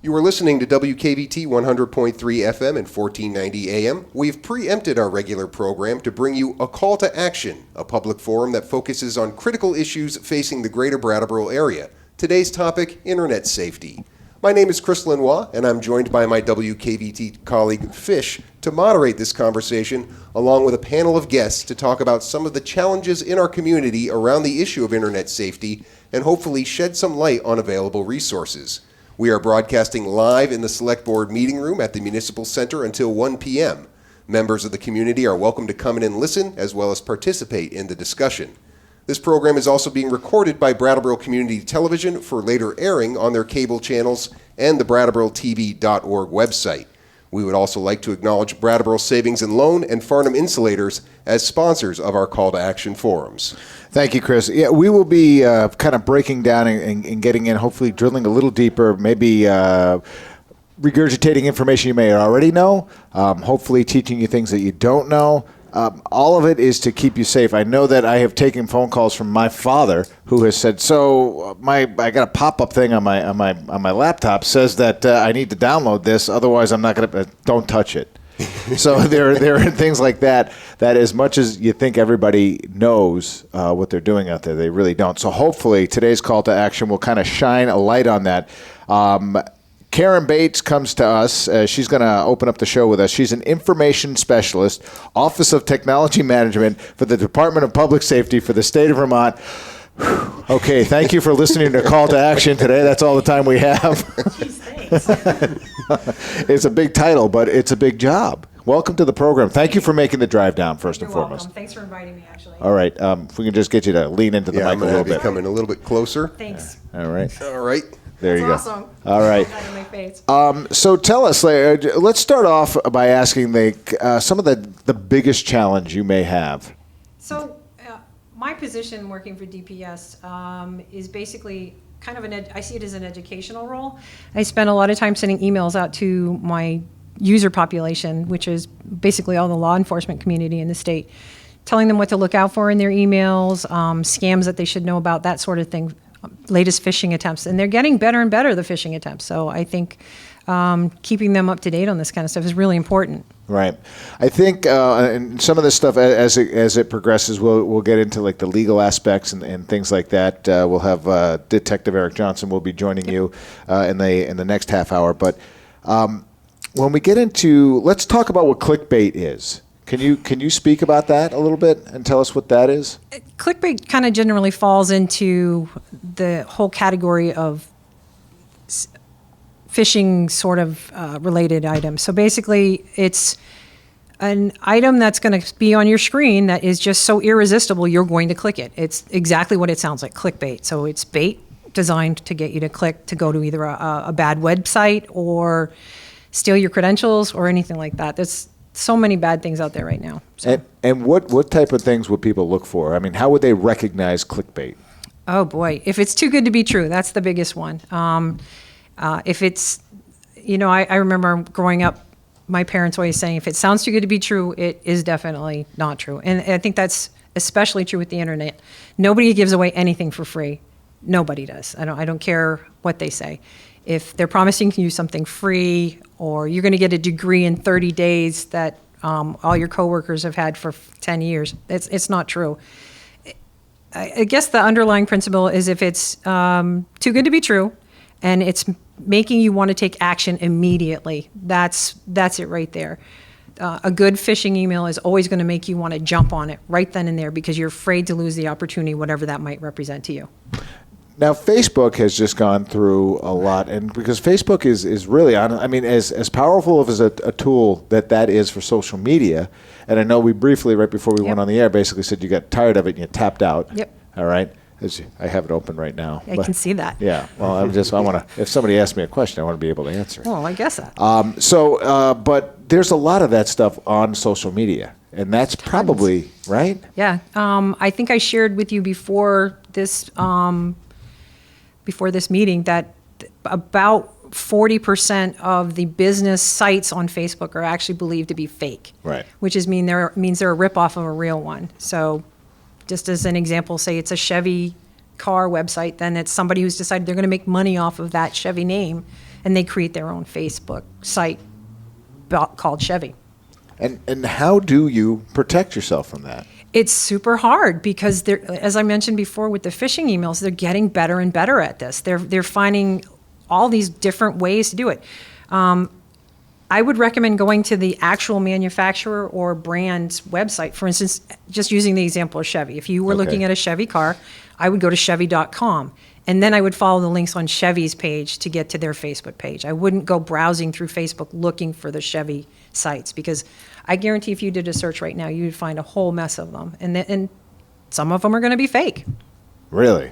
You are listening to WKVT 100.3 FM and 1490 AM. We've preempted our regular program to bring you a call to action, a public forum that focuses on critical issues facing the greater Brattleboro area. Today's topic, internet safety. My name is Chris Lenois, and I'm joined by my WKVT colleague, Fish, to moderate this conversation, along with a panel of guests to talk about some of the challenges in our community around the issue of internet safety and hopefully shed some light on available resources. We are broadcasting live in the Selectboard Meeting Room at the Municipal Center until 1 p.m. Members of the community are welcome to come in and listen, as well as participate in the discussion. This program is also being recorded by Brattleboro Community Television for later airing on their cable channels and the BrattleboroTV.org website. We would also like to acknowledge Brattleboro Savings and Loan and Farnham Insulators as sponsors of our call to action forums. Thank you, Chris. Yeah, we will be kind of breaking down and getting in, hopefully drilling a little deeper, maybe regurgitating information you may already know, hopefully teaching you things that you don't know. All of it is to keep you safe. I know that I have taken phone calls from my father, who has said, "So I got a pop-up thing on my laptop says that I need to download this, otherwise I'm not going to. Don't touch it." So there are things like that as much as you think everybody knows what they're doing out there, they really don't. So hopefully today's call to action will kind of shine a light on that. Karen Bates comes to us. She's going to open up the show with us. She's an information specialist, Office of Technology Management for the Department of Public Safety for the state of Vermont. Okay, thank you for listening to Call to Action today. That's all the time we have. Jeez, thanks. It's a big title, but it's a big job. Welcome to the program. Thank you for making the drive down, first and foremost. Welcome. Thanks for inviting me, actually. All right. If we can just get you to lean into the mic a little bit. Coming a little bit closer. Thanks. All right. All right. There you That's go. awesome. All right. Right in my face. So tell us, let's start off by asking some of the biggest challenge you may have. So my position working for DPS is basically kind of I see it as an educational role. I spend a lot of time sending emails out to my user population, which is basically all the law enforcement community in the state, telling them what to look out for in their emails, scams that they should know about, that sort of thing, latest phishing attempts. And they're getting better and better, the phishing attempts. So I think keeping them up to date on this kind of stuff is really important. Right. I think and some of this stuff, as it progresses, we'll get into like the legal aspects and things like that. We'll have Detective Erik Johnson will be joining you in the next half hour. But when we get into, let's talk about what clickbait is. Can you speak about that a little bit and tell us what that is? Clickbait kind of generally falls into the whole category of phishing sort of related items. So basically, it's an item that's going to be on your screen that is just so irresistible, you're going to click it. It's exactly what it sounds like, clickbait. So it's bait designed to get you to click to go to either a bad website or steal your credentials or anything like that. There's so many bad things out there right now. So. And what type of things would people look for? I mean, how would they recognize clickbait? Oh boy, if it's too good to be true, that's the biggest one. If it's, I remember growing up, my parents always saying, if it sounds too good to be true, it is definitely not true. And I think that's especially true with the internet. Nobody gives away anything for free. Nobody does. I don't care what they say. If they're promising you something free, or you're going to get a degree in 30 days that all your coworkers have had for 10 years, it's not true. I guess the underlying principle is if it's too good to be true, and it's making you want to take action immediately, that's it right there. A good phishing email is always going to make you want to jump on it right then and there because you're afraid to lose the opportunity, whatever that might represent to you. Now, Facebook has just gone through a lot, and because Facebook is really on, I mean, as powerful of as a tool that is for social media, and I know we briefly, right before we went on the air, basically said you got tired of it and you tapped out. Yep. All right. I have it open right now. I can see that. Yeah. Well, I want to, if somebody asks me a question, I want to be able to answer it. Well, I guess that. But there's a lot of that stuff on social media, and that's probably, right? Yeah. I think I shared with you before this meeting that about 40% of the business sites on Facebook are actually believed to be fake. Right. Which means they're a ripoff of a real one. So just as an example, say it's a Chevy car website, then it's somebody who's decided they're going to make money off of that Chevy name and they create their own Facebook site called Chevy. And how do you protect yourself from that? It's super hard because they're, as I mentioned before with the phishing emails, they're getting better and better at this. They're finding all these different ways to do it. I would recommend going to the actual manufacturer or brand's website. For instance, just using the example of Chevy. If you were looking at a Chevy car, I would go to Chevy.com. And then I would follow the links on Chevy's page to get to their Facebook page. I wouldn't go browsing through Facebook looking for the Chevy sites, because I guarantee if you did a search right now, you'd find a whole mess of them. And some of them are going to be fake. Really?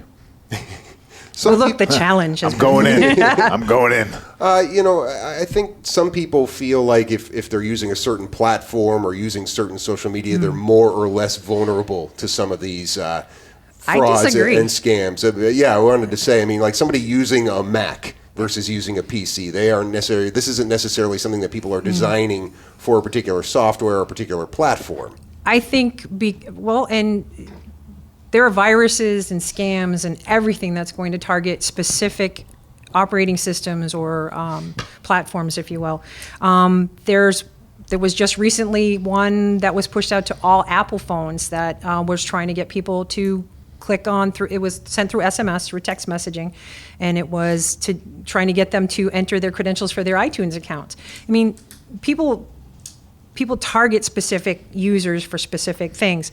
So look, the challenge is I'm going in. I'm going in. I think some people feel like if they're using a certain platform or using certain social media, they're more or less vulnerable to some of these frauds and scams. I wanted to say, like somebody using a Mac versus using a PC, this isn't necessarily something that people are designing for a particular software or a particular platform. I think, and there are viruses and scams and everything that's going to target specific operating systems or platforms, if you will. There was just recently one that was pushed out to all Apple phones that was trying to get people to click on through. It was sent through SMS, through text messaging, and it was trying to get them to enter their credentials for their iTunes account. People target specific users for specific things,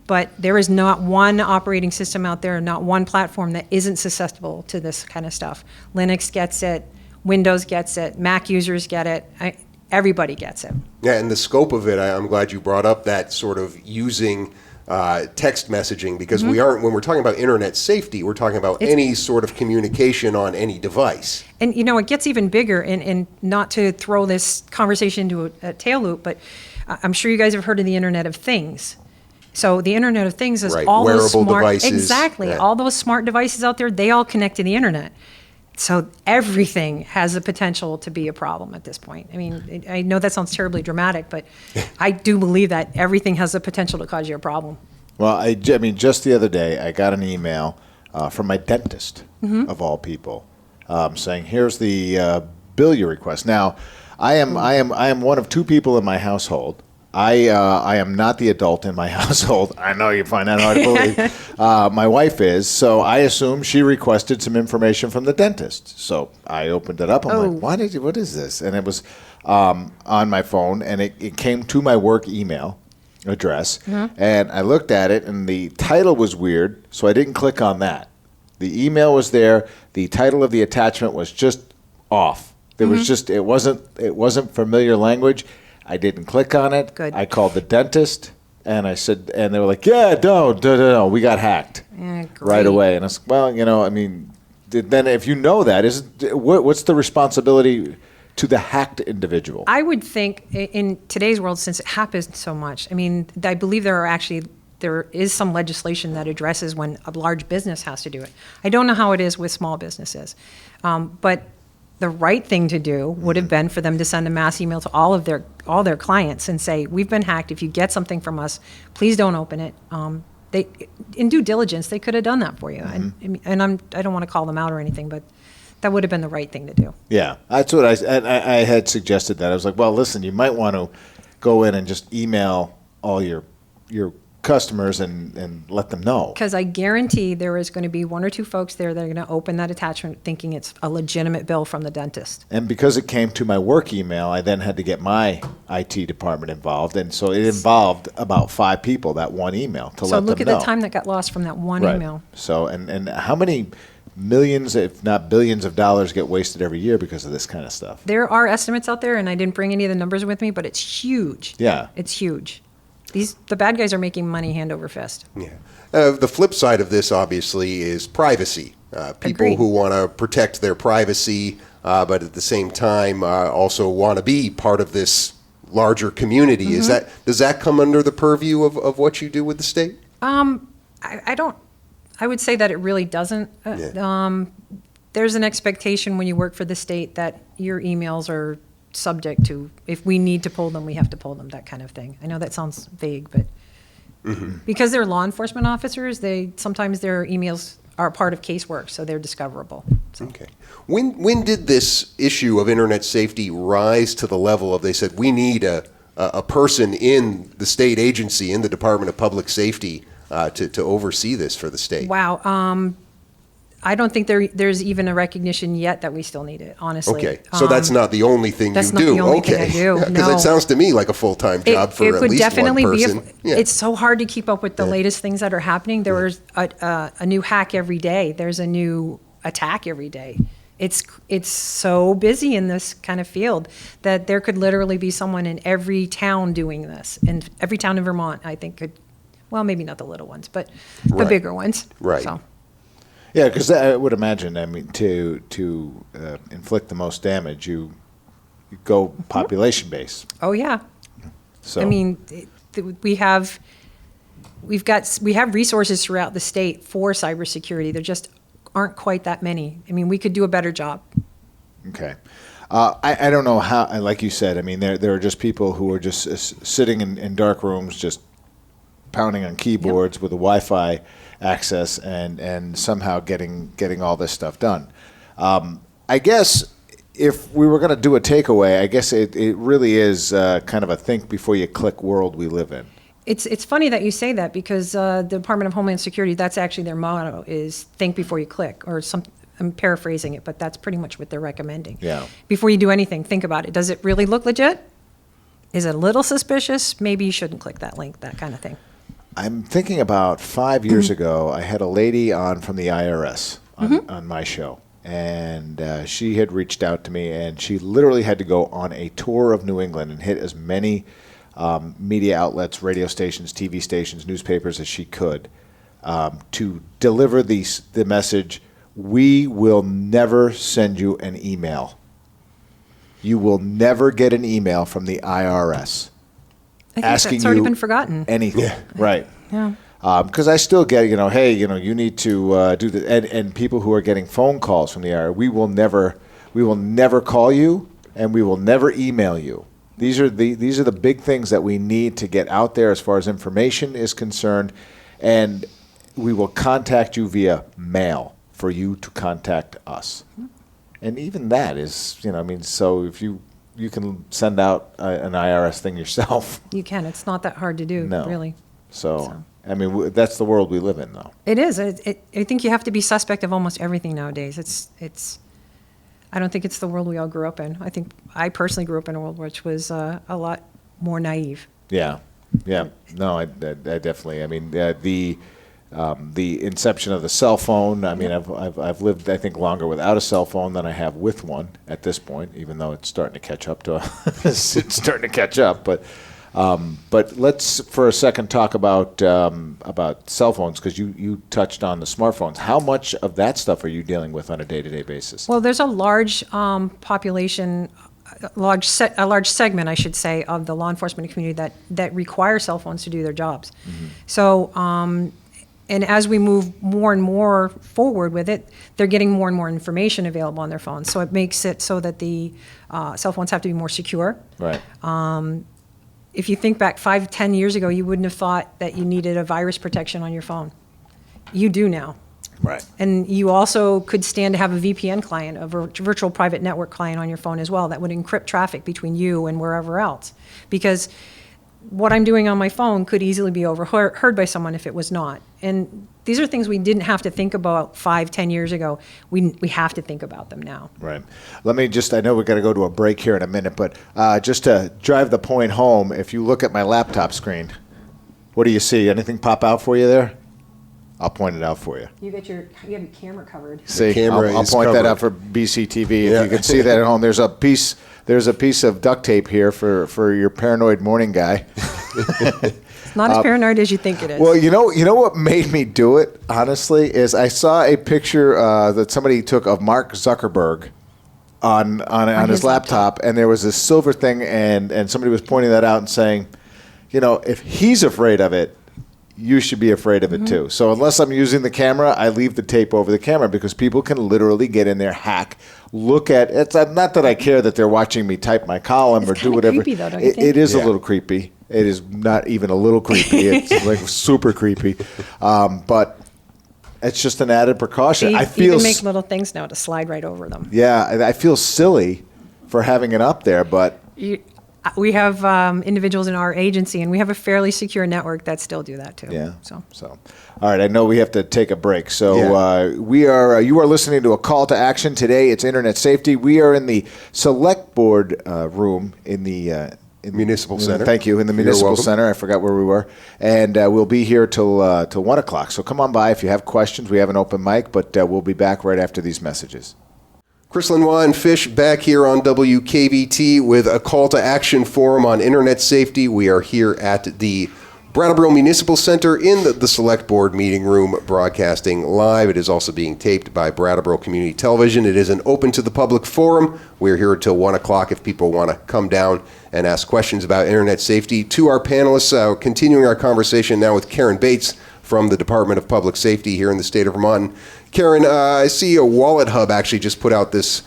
but there is not one operating system out there, not one platform that isn't susceptible to this kind of stuff. Linux gets it, Windows gets it, Mac users get it. Everybody gets it. Yeah, and the scope of it, I'm glad you brought up that sort of using text messaging, because when we're talking about internet safety, we're talking about any sort of communication on any device. And it gets even bigger, and not to throw this conversation into a tail loop, but I'm sure you guys have heard of the Internet of Things. So the Internet of Things is all wearable those smart devices. Exactly. All those smart devices out there, they all connect to the internet. So everything has the potential to be a problem at this point. I know that sounds terribly dramatic, but I do believe that everything has the potential to cause you a problem. Well, just the other day, I got an email from my dentist, of all people, saying, "Here's the bill you request." Now, I am one of two people in my household. I am not the adult in my household. I know you find that hard to believe. My wife is, so I assume she requested some information from the dentist. So I opened it up. I'm like, what is this? And it was on my phone, and it came to my work email address. And I looked at it, and the title was weird, so I didn't click on that. The email was there. The title of the attachment was just off. There was it wasn't familiar language. I didn't click on it. Good. I called the dentist, and I said, and they were like, "Yeah, no, we got hacked right away." And I was, well, then if you know that, what's the responsibility to the hacked individual? I would think in today's world, since it happens so much, I believe there is some legislation that addresses when a large business has to do it. I don't know how it is with small businesses, but the right thing to do would have been for them to send a mass email to all their clients and say, "We've been hacked. If you get something from us, please don't open it." In due diligence, they could have done that for you. And I don't want to call them out or anything, but that would have been the right thing to do. Yeah, that's what I had suggested. That I was like, well, listen, you might want to go in and just email all your customers and let them know. Because I guarantee there is going to be one or two folks there that are going to open that attachment thinking it's a legitimate bill from the dentist. And because it came to my work email, I then had to get my IT department involved. And so it involved about 5 people, that one email, to let them know. So look at the time that got lost from that one email. So, and how many millions, if not billions of dollars get wasted every year because of this kind of stuff? There are estimates out there, and I didn't bring any of the numbers with me, but it's huge. Yeah. It's huge. The bad guys are making money hand over fist. Yeah. The flip side of this, obviously, is privacy. People Agreed. who want to protect their privacy, but at the same time also want to be part of this larger community. Does that come under the purview of what you do with the state? I don't. I would say that it really doesn't. There's an expectation when you work for the state that your emails are subject to, if we need to pull them, we have to pull them, that kind of thing. I know that sounds vague, but because they're law enforcement officers, sometimes their emails are part of casework, so they're discoverable. So. Okay. When did this issue of internet safety rise to the level of, they said, we need a person in the state agency, in the Department of Public Safety, to oversee this for the state? Wow. I don't think there's even a recognition yet that we still need it, honestly. Okay, so that's not the only thing you do? That's not the only thing I do, Because no. it sounds to me like a full-time job for at least one person. It's so hard to keep up with the latest things that are happening. There was a new hack every day. There's a new attack every day. It's so busy in this kind of field that there could literally be someone in every town doing this. And every town in Vermont, I think, could, well, maybe not the little ones, but the bigger ones. Right. So. Yeah, because I would imagine, I mean, to inflict the most damage, you go population base. Oh, yeah. So I mean, we have resources throughout the state for cybersecurity. There just aren't quite that many. I mean, we could do a better job. Okay. I don't know how, like you said, I mean, there are just people who are just sitting in dark rooms, just pounding on keyboards with a Wi-Fi access and somehow getting all this stuff done. I guess if we were going to do a takeaway, I guess it really is kind of a think before you click world we live in. It's funny that you say that because the Department of Homeland Security, that's actually their motto, is think before you click, or I'm paraphrasing it, but that's pretty much what they're recommending. Yeah. Before you do anything, think about it. Does it really look legit? Is it a little suspicious? Maybe you shouldn't click that link, that kind of thing. I'm thinking about 5 years ago, I had a lady on from the IRS on my show, and she had reached out to me, and she literally had to go on a tour of New England and hit as many media outlets, radio stations, TV stations, newspapers as she could to deliver the message, we will never send you an email. You will never get an email from the IRS. I think asking that's already you been forgotten. anything. Yeah. Right. Yeah. Because I still get, hey, you need to do this. And people who are getting phone calls from the IRS, we will never call you, and we will never email you. These are the big things that we need to get out there as far as information is concerned, and we will contact you via mail for you to contact us. And even that is, so if you can send out an IRS thing yourself. You can. It's not that hard to do, No. really. So, I mean, that's the world we live in, though. It is. I think you have to be suspect of almost everything nowadays. I don't think it's the world we all grew up in. I think I personally grew up in a world which was a lot more naive. Yeah. No, I definitely. I mean, the inception of the cell phone. I mean, I've lived, I think, longer without a cell phone than I have with one at this point. Even though it's starting to catch up to, it's starting to catch up. But let's for a second talk about cell phones, because you touched on the smartphones. How much of that stuff are you dealing with on a day-to-day basis? Well, there's a large population, a large segment, I should say, of the law enforcement community that require cell phones to do their jobs. Mm-hmm. So, and as we move more and more forward with it, they're getting more and more information available on their phones. So it makes it so that the cell phones have to be more secure. Right. If you think back 5-10 years ago, you wouldn't have thought that you needed a virus protection on your phone. You do now. Right. And you also could stand to have a VPN client, a virtual private network client on your phone as well that would encrypt traffic between you and wherever else. Because what I'm doing on my phone could easily be overheard by someone if it was not. And these are things we didn't have to think about 5-10 years ago. We have to think about them now. Right. Let me just, I know we're going to go to a break here in a minute, but just to drive the point home, if you look at my laptop screen, what do you see? Anything pop out for you there? I'll point it out for you. You have your camera covered. See, camera I'll is point covered. that out for BCTV. Yeah. If you can see that at home, there's a piece of duct tape here for your paranoid morning guy. It's not as paranoid as you think it is. Well, you know what made me do it, honestly, is I saw a picture that somebody took of Mark Zuckerberg on his laptop, and there was this silver thing, and somebody was pointing that out and saying, if he's afraid of it, you should be afraid of it too. So unless I'm using the camera, I leave the tape over the camera because people can literally get in there, hack, look at it's not that I care that they're watching me type my column or do whatever. Creepy though, don't you think? It is a little creepy. It is not even a little creepy. It's like super creepy. But It's just an added precaution. They I feel even make little things now to slide right over them. Yeah, I feel silly for having it up there, but We have individuals in our agency, and we have a fairly secure network that still do that too. yeah. So. All right, I know we have to take a break. So Yeah. you are listening to a call to action today. It's internet safety. We are in the Selectboard room in the Municipal Center. Thank you, in the You're Municipal welcome. Center. I forgot where we were. And we'll be here till 1 o'clock. So come on by if you have questions. We have an open mic, but we'll be back right after these messages. Chris Lenois and Fish back here on WKVT with a call to action forum on internet safety. We are here at the Brattleboro Municipal Center in the Selectboard Meeting Room, broadcasting live. It is also being taped by Brattleboro Community Television. It is an open to the public forum. We're here until 1 o'clock if people want to come down and ask questions about internet safety. To our panelists, continuing our conversation now with Karen Bates from the Department of Public Safety here in the state of Vermont. Karen, I see a Wallet Hub actually just put out this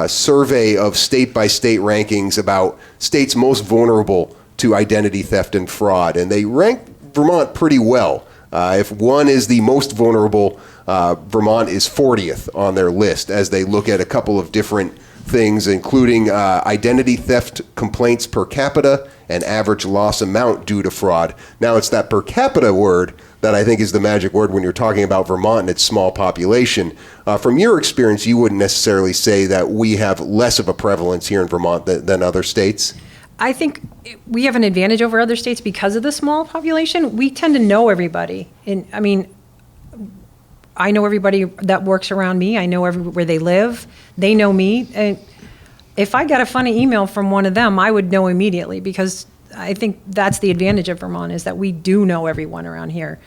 survey of state-by-state rankings about states most vulnerable to identity theft and fraud, and they rank Vermont pretty well. If one is the most vulnerable, Vermont is 40th on their list as they look at a couple of different things, including identity theft complaints per capita and average loss amount due to fraud. Now, it's that per capita word that I think is the magic word when you're talking about Vermont and its small population. From your experience, you wouldn't necessarily say that we have less of a prevalence here in Vermont than other states? I think we have an advantage over other states because of the small population. We tend to know everybody. And I mean, I know everybody that works around me. I know where they live. They know me. And if I got a funny email from one of them, I would know immediately, because I think that's the advantage of Vermont, is that we do know everyone around here.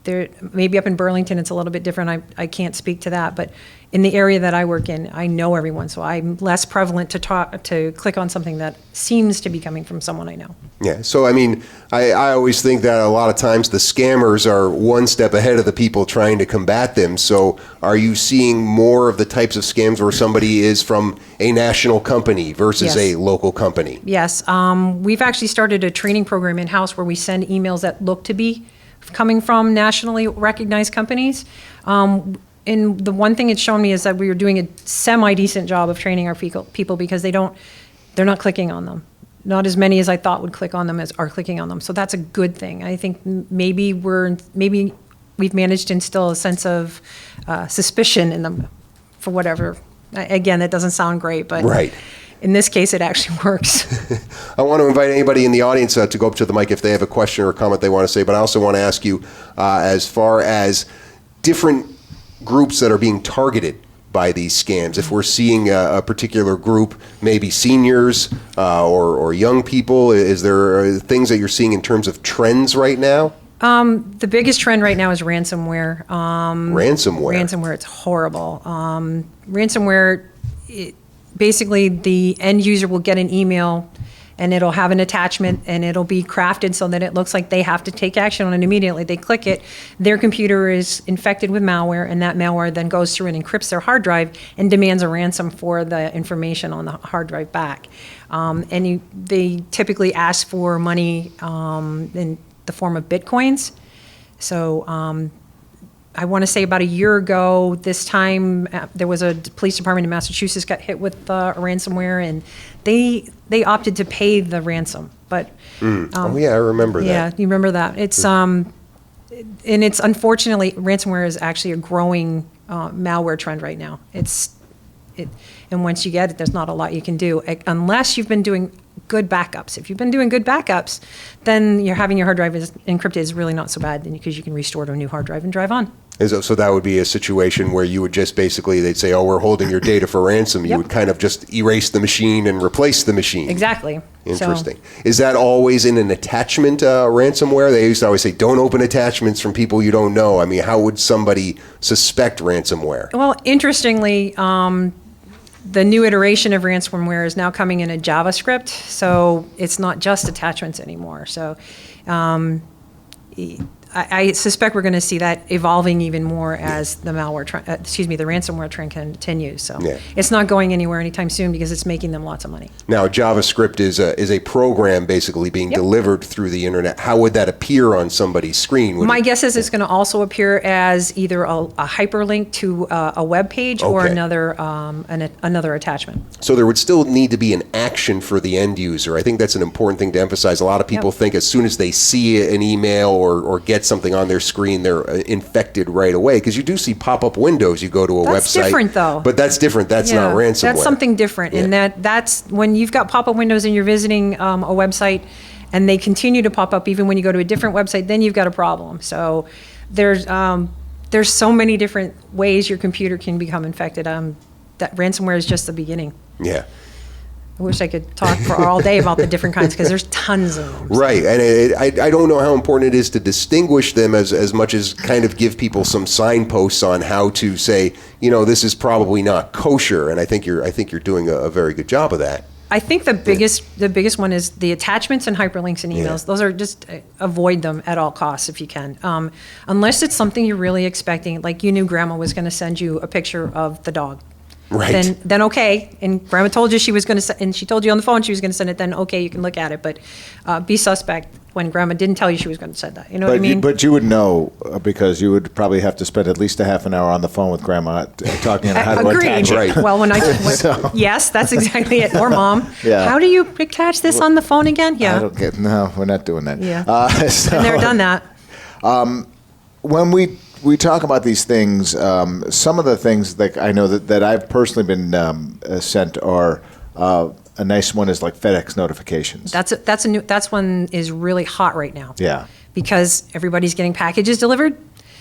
There, maybe up in Burlington, it's a little bit different. I can't speak to that, but in the area that I work in, I know everyone, so I'm less prevalent to click on something that seems to be coming from someone I know. Yeah, so I mean, I always think that a lot of times the scammers are one step ahead of the people trying to combat them. So are you seeing more of the types of scams where somebody is from a national company versus Yes. a local company? Yes, we've actually started a training program in-house where we send emails that look to be coming from nationally recognized companies. And the one thing it's shown me is that we are doing a semi-decent job of training our people, because they're not clicking on them. Not as many as I thought would click on them as are clicking on them. So that's a good thing. I think maybe we've managed to instill a sense of suspicion in them for whatever. Again, that doesn't sound great, but Right. in this case, it actually works. I want to invite anybody in the audience to go up to the mic if they have a question or a comment they want to say, but I also want to ask you, as far as different groups that are being targeted by these scams, if we're seeing a particular group, maybe seniors or young people, is there things that you're seeing in terms of trends right now? The biggest trend right now is ransomware. Ransomware? Ransomware, it's horrible. Ransomware, basically the end user will get an email and it'll have an attachment and it'll be crafted so that it looks like they have to take action on it immediately. They click it, their computer is infected with malware, and that malware then goes through and encrypts their hard drive and demands a ransom for the information on the hard drive back. They typically ask for money in the form of Bitcoins. So I want to say about a year ago, this time, there was a police department in Massachusetts got hit with ransomware, and they opted to pay the ransom. But Oh yeah, I remember that. yeah, you remember that. It's and it's unfortunately, ransomware is actually a growing malware trend right now. And once you get it, there's not a lot you can do unless you've been doing good backups. If you've been doing good backups, then you're having your hard drive encrypted is really not so bad, because you can restore to a new hard drive and drive on. So that would be a situation where you would just basically, they'd say, oh, we're holding your data for ransom. You Yep. would kind of just erase the machine and replace the machine. Exactly. Interesting. Is that always in an attachment ransomware? They used to always say, don't open attachments from people you don't know. I mean, how would somebody suspect ransomware? Well, interestingly, the new iteration of ransomware is now coming in a JavaScript, so it's not just attachments anymore. So I suspect we're going to see that evolving even more as the the ransomware trend continues. So it's not going anywhere anytime soon because it's making them lots of money. Now, JavaScript is a program basically being delivered through the internet. How would that appear on somebody's screen? My guess is it's going to also appear as either a hyperlink to a web page or another attachment. So there would still need to be an action for the end user. I think that's an important thing to emphasize. A lot of people think as soon as they see an email or get something on their screen, they're infected right away. Because you do see pop-up windows. You go to a website. That's different, though. But that's different. That's not ransomware. That's something different. And that's when you've got pop-up windows and you're visiting a website and they continue to pop up even when you go to a different website, then you've got a problem. So there's so many different ways your computer can become infected. That ransomware is just the beginning. Yeah. I wish I could talk for all day about the different kinds because there's tons of them. Right, and I don't know how important it is to distinguish them as much as kind of give people some signposts on how to say, this is probably not kosher, and I think you're doing a very good job of that. I think the biggest one is the attachments and hyperlinks in emails. Yeah. Those are just avoid them at all costs if you can, unless it's something you're really expecting, like you knew Grandma was going to send you a picture of the dog. Right. Then okay, and Grandma told you she was going to, and she told you on the phone she was going to send it. Then okay, you can look at it, but be suspect when Grandma didn't tell you she was going to send that. You know what I mean? But you would know because you would probably have to spend at least a half an hour on the phone with Grandma talking about how to attach it. Right. Well, yes, that's exactly it. Or Mom. Yeah. How do you attach this on the phone again? Yeah. No, we're not doing that. Yeah. I've never done that. When we talk about these things, some of the things like I know that I've personally been sent are a nice one is like FedEx notifications. That's one is really hot right now. Yeah. Because everybody's getting packages delivered.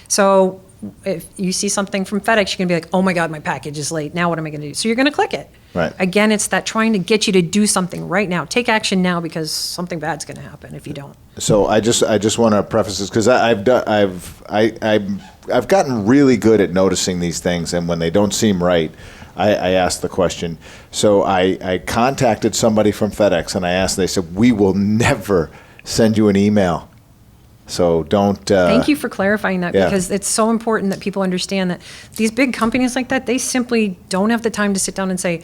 So if you see something from FedEx, you're going to be like, oh my God, my package is late. Now what am I going to do? So you're going to click it. Right. Again, it's that trying to get you to do something right now. Take action now because something bad's going to happen if you don't. So I just want to preface this because I've gotten really good at noticing these things, and when they don't seem right, I ask the question. So I contacted somebody from FedEx and I asked. They said we will never send you an email. So don't. Thank you for clarifying that because it's so important that people understand that these big companies like that, they simply don't have the time to sit down and say,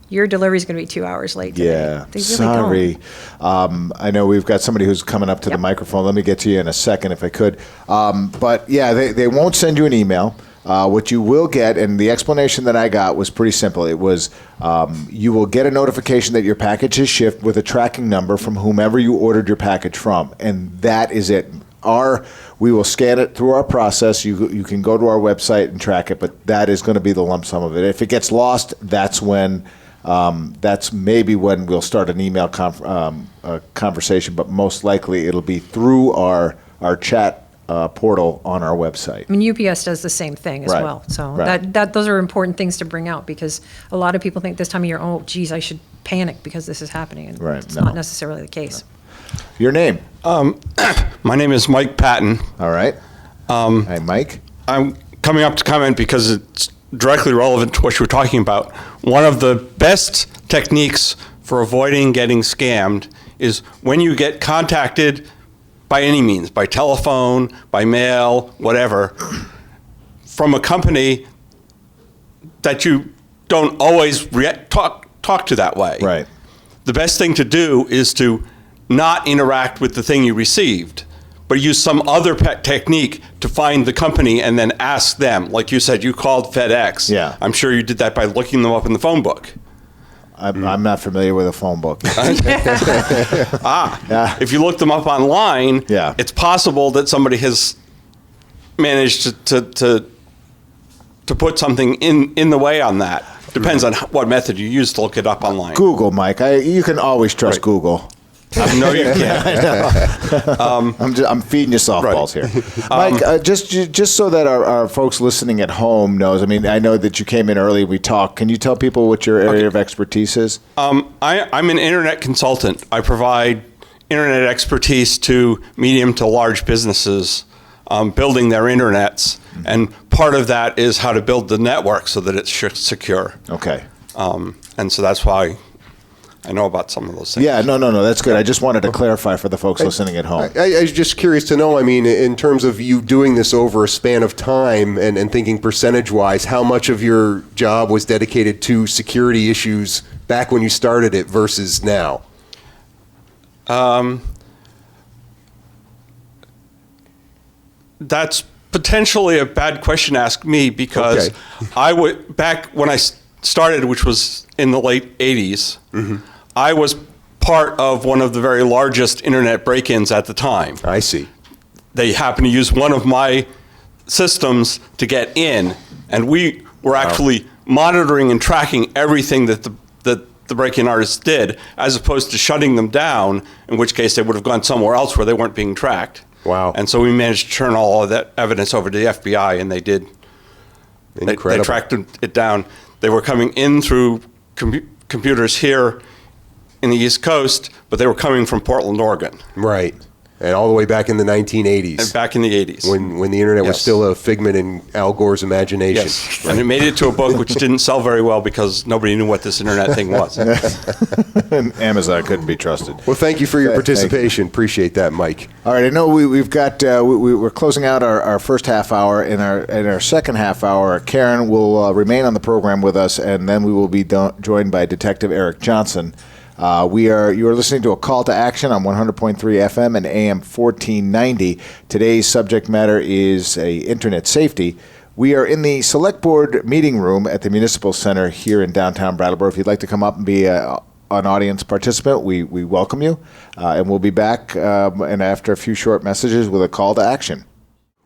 your delivery is going to be 2 hours late today. Yeah, they really sorry. I know we've got somebody who's coming up to the microphone. Let me get to you in a second if I could. But yeah, they won't send you an email. What you will get, and the explanation that I got was pretty simple. It was you will get a notification that your package is shipped with a tracking number from whomever you ordered your package from, and that is it. We will scan it through our process. You can go to our website and track it, but that is going to be the lump sum of it. If it gets lost, that's when that's maybe when we'll start an email conversation, but most likely it'll be through our chat portal on our website. I mean, UPS does the same thing as well. So those are important things to bring out because a lot of people think this time of year, oh, geez, I should panic because this is happening. And it's not necessarily the case. Your name? My name is Mike Patton. All right. Hi, Mike. I'm coming up to comment because it's directly relevant to what you were talking about. One of the best techniques for avoiding getting scammed is when you get contacted by any means, by telephone, by mail, whatever, from a company that you don't always talk to that way. Right. The best thing to do is to not interact with the thing you received, but use some other technique to find the company and then ask them. Like you said, you called FedEx. Yeah. I'm sure you did that by looking them up in the phone book. I'm not familiar with a phone book. If you look them up online, it's possible that somebody has managed to put something in the way on that. Depends on what method you use to look it up online. Google, Mike. You can always trust Google. No, you can't. I'm feeding you softballs here, Mike. Just so that our folks listening at home knows. I mean, I know that you came in early. We talked. Can you tell people what your area of expertise is? I'm an internet consultant. I provide internet expertise to medium to large businesses building their internets, and part of that is how to build the network so that it's secure. Okay. And so that's why I know about some of those things. Yeah, no, that's good. I just wanted to clarify for the folks listening at home. I was just curious to know, I mean, in terms of you doing this over a span of time and thinking percentage-wise, how much of your job was dedicated to security issues back when you started it versus now? That's potentially a bad question to ask me because I would, back when I started, which was in the late 80s, I was part of one of the very largest internet break-ins at the time. I see. They happened to use one of my systems to get in, and we were actually monitoring and tracking everything that the break-in artists did, as opposed to shutting them down, in which case they would have gone somewhere else where they weren't being tracked. Wow. And so we managed to turn all of that evidence over to the FBI, and they did. Incredible. They tracked it down. They were coming in through computers here in the East Coast, but they were coming from Portland, Oregon. Right. And all the way back in the 1980s. And back in the 80s. When the internet was still a figment in Al Gore's imagination. Yes. Right. And it made it to a book which didn't sell very well because nobody knew what this internet thing was. And Amazon couldn't be trusted. Well, thank you for your participation. Appreciate that, Mike. All right, I know we've got we're closing out our first half hour. In our second half hour, Karen will remain on the program with us, and then we will be joined by Detective Erik Johnson. You are listening to a call to action on 100.3 FM and AM 1490. Today's subject matter is internet safety. We are in the Selectboard Meeting Room at the Municipal Center here in downtown Brattleboro. If you'd like to come up and be an audience participant, we welcome you. And we'll be back and after a few short messages with a call to action.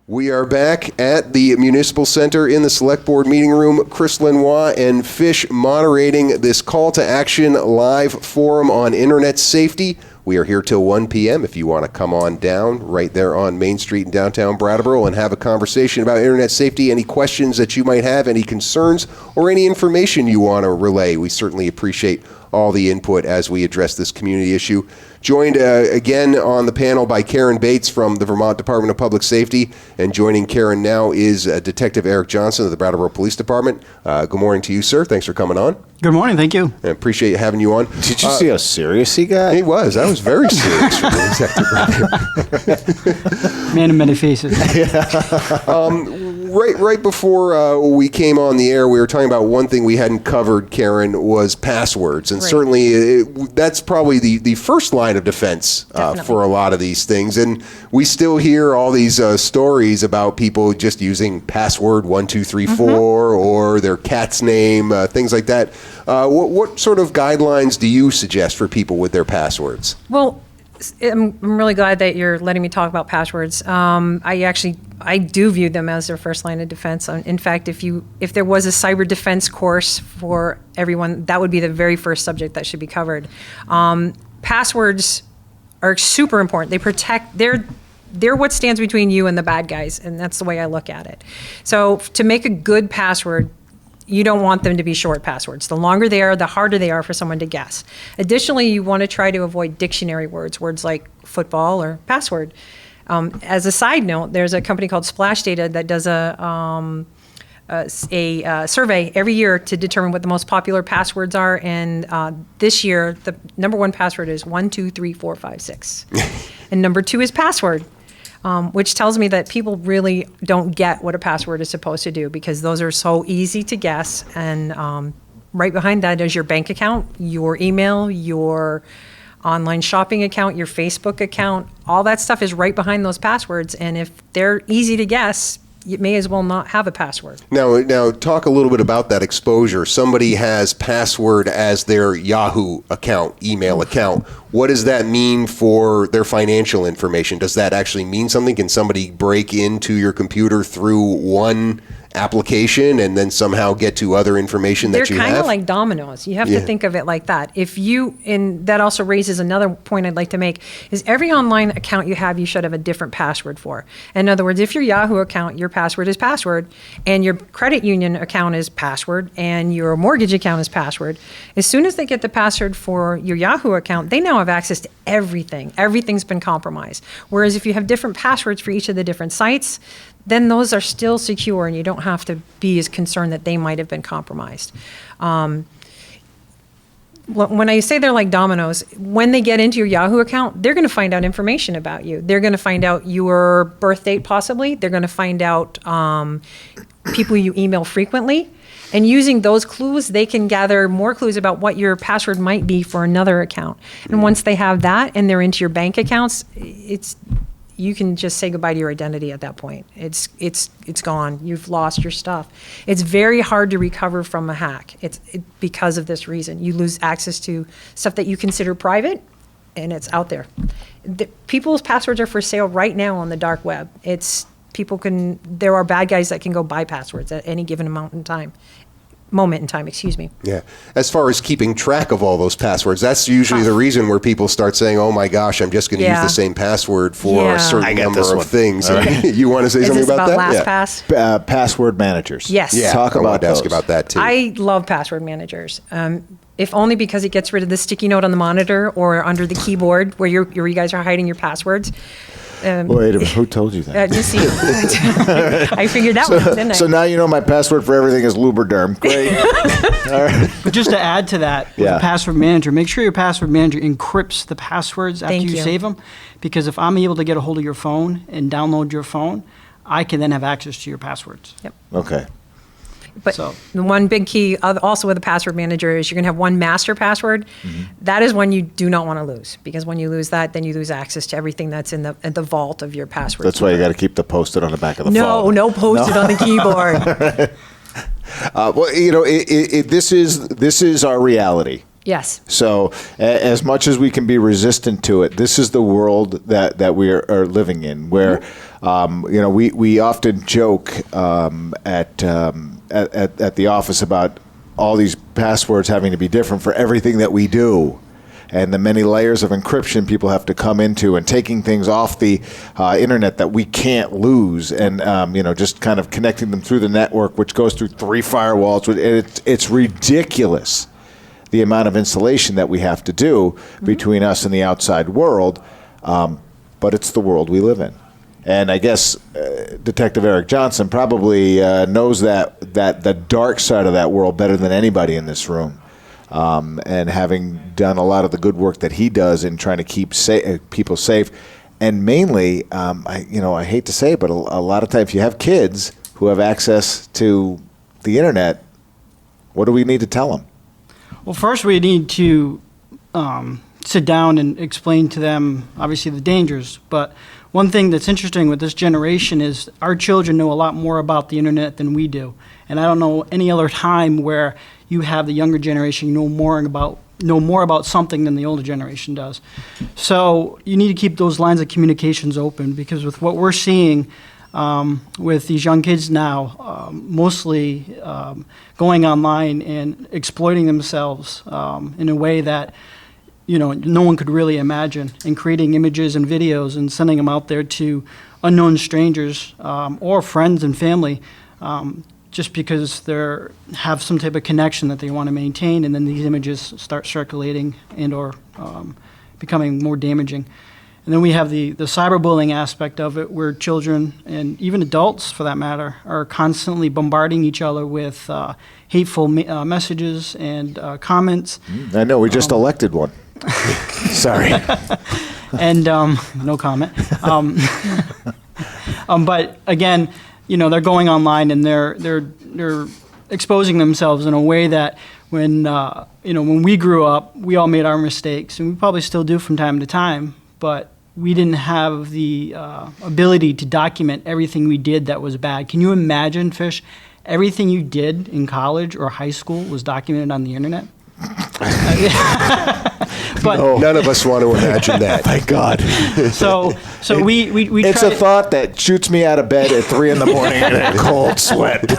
We are back at the Municipal Center in the Selectboard Meeting Room. Chris Lenois and Fish moderating this call to action live forum on internet safety. We are here till 1 p.m. if you want to come on down right there on Main Street in downtown Brattleboro and have a conversation about internet safety, any questions that you might have, any concerns, or any information you want to relay. We certainly appreciate all the input as we address this community issue. Joined again on the panel by Karen Bates from the Vermont Department of Public Safety, and joining Karen now is Detective Erik Johnson of the Brattleboro Police Department. Good morning to you, sir. Thanks for coming on. Good morning. Thank you. I appreciate having you on. Did you see how serious he got? He was. I was very serious for the detective. Man of many faces. Right before we came on the air, we were talking about one thing we hadn't covered, Karen, was passwords. And certainly that's probably the first line of defense for a lot of these things. And we still hear all these stories about people just using password 1234 or their cat's name, things like that. What sort of guidelines do you suggest for people with their passwords? Well, I'm really glad that you're letting me talk about passwords. I do view them as their first line of defense. In fact, if there was a cyber defense course for everyone, that would be the very first subject that should be covered. Passwords are super important. They protect. They're what stands between you and the bad guys, and that's the way I look at it. So to make a good password, you don't want them to be short passwords. The longer they are, the harder they are for someone to guess. Additionally, you want to try to avoid dictionary words like football or password. As a side note, there's a company called Splash Data that does a survey every year to determine what the most popular passwords are. And this year, the number one password is 123456, and number two is password. Which tells me that people really don't get what a password is supposed to do because those are so easy to guess. And right behind that is your bank account, your email, your online shopping account, your Facebook account. All that stuff is right behind those passwords. And if they're easy to guess, you may as well not have a password. Now talk a little bit about that exposure. Somebody has password as their Yahoo account, email account. What does that mean for their financial information? Does that actually mean something? Can somebody break into your computer through one application and then somehow get to other information that you have? They're kind of like dominoes. You have to think of it like that. And that also raises another point I'd like to make, is every online account you have, you should have a different password for. In other words, if your Yahoo account, your password is password, and your credit union account is password, and your mortgage account is password, as soon as they get the password for your Yahoo account, they now have access to everything. Everything's been compromised. Whereas if you have different passwords for each of the different sites, then those are still secure and you don't have to be as concerned that they might have been compromised. when I say they're like dominoes, when they get into your Yahoo account, they're going to find out information about you. They're going to find out your birth date, possibly. They're going to find out people you email frequently. And using those clues, they can gather more clues about what your password might be for another account. And once they have that and they're into your bank accounts, you can just say goodbye to your identity at that point. It's gone. You've lost your stuff. It's very hard to recover from a hack. Because of this reason. You lose access to stuff that you consider private, and it's out there. People's passwords are for sale right now on the dark web. There are bad guys that can go buy passwords at any given moment in time. Yeah. As far as keeping track of all those passwords, that's usually the reason where people start saying, oh my gosh, I'm just going to use the same password for a certain number of things. You want to say something about that? LastPass? Password managers. Yes. Yeah. Talk I about wanted to ask those. about that too. I love password managers. If only because it gets rid of the sticky note on the monitor or under the keyboard where you guys are hiding your passwords. Wait a minute, who told you that? Just see. I figured that one out, didn't I? So now you know my password for everything is Lubriderm. Great. All right. But just to add to that, with the password manager, make sure your password manager encrypts the passwords after you save them. Because if I'm able to get a hold of your phone and download your phone, I can then have access to your passwords. Yep. Okay. But the one big key also with a password manager is you're going to have one master password. Mm-hmm. That is one you do not want to lose, because when you lose that, then you lose access to everything that's in the vault of your password. That's why you got to keep the Post-it on the back of the phone. No Post-it on the keyboard. Well, you know, this is our reality. Yes. So as much as we can be resistant to it, this is the world that we are living in, where you know, we often joke at the office about all these passwords having to be different for everything that we do, and the many layers of encryption people have to come into, and taking things off the internet that we can't lose, and you know, just kind of connecting them through the network, which goes through 3 firewalls. It's ridiculous, the amount of installation that we have to do between us and the outside world, but it's the world we live in. And I guess Detective Erik Johnson probably knows that the dark side of that world better than anybody in this room. And having done a lot of the good work that he does in trying to keep people safe, and mainly, I hate to say it, but a lot of times you have kids who have access to the internet. What do we need to tell them? Well, first we need to sit down and explain to them, obviously, the dangers. But one thing that's interesting with this generation is our children know a lot more about the internet than we do. And I don't know any other time where you have the younger generation know more about something than the older generation does. So you need to keep those lines of communications open, because with what we're seeing with these young kids now, mostly going online and exploiting themselves in a way that, you know, no one could really imagine, and creating images and videos and sending them out there to unknown strangers or friends and family, just because they have some type of connection that they want to maintain, and then these images start circulating and or becoming more damaging. And then we have the cyberbullying aspect of it, where children, and even adults for that matter, are constantly bombarding each other with hateful messages and comments. I know, we just elected one. Sorry. And no comment. But again, you know, they're going online and they're exposing themselves in a way that when we grew up, we all made our mistakes, and we probably still do from time to time, but we didn't have the ability to document everything we did that was bad. Can you imagine, Fish, everything you did in college or high school was documented on the internet? But no, none of us want to imagine that. Thank God. So we it's a thought that shoots me out of bed at 3 a.m. in a cold sweat.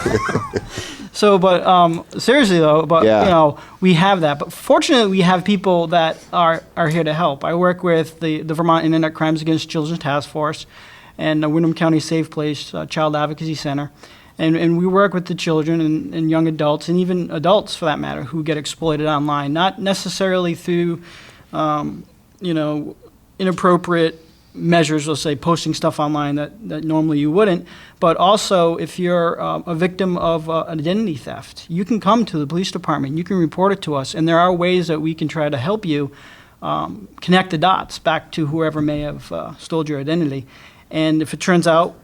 So, but seriously though, you know, we have that. But fortunately, we have people that are here to help. I work with the Vermont Internet Crimes Against Children Task Force and the Windham County Safe Place Child Advocacy Center. And we work with the children and young adults, and even adults for that matter, who get exploited online, not necessarily through, inappropriate measures, let's say posting stuff online that normally you wouldn't, but also if you're a victim of an identity theft, you can come to the police department, you can report it to us, and there are ways that we can try to help you connect the dots back to whoever may have stole your identity. And if it turns out,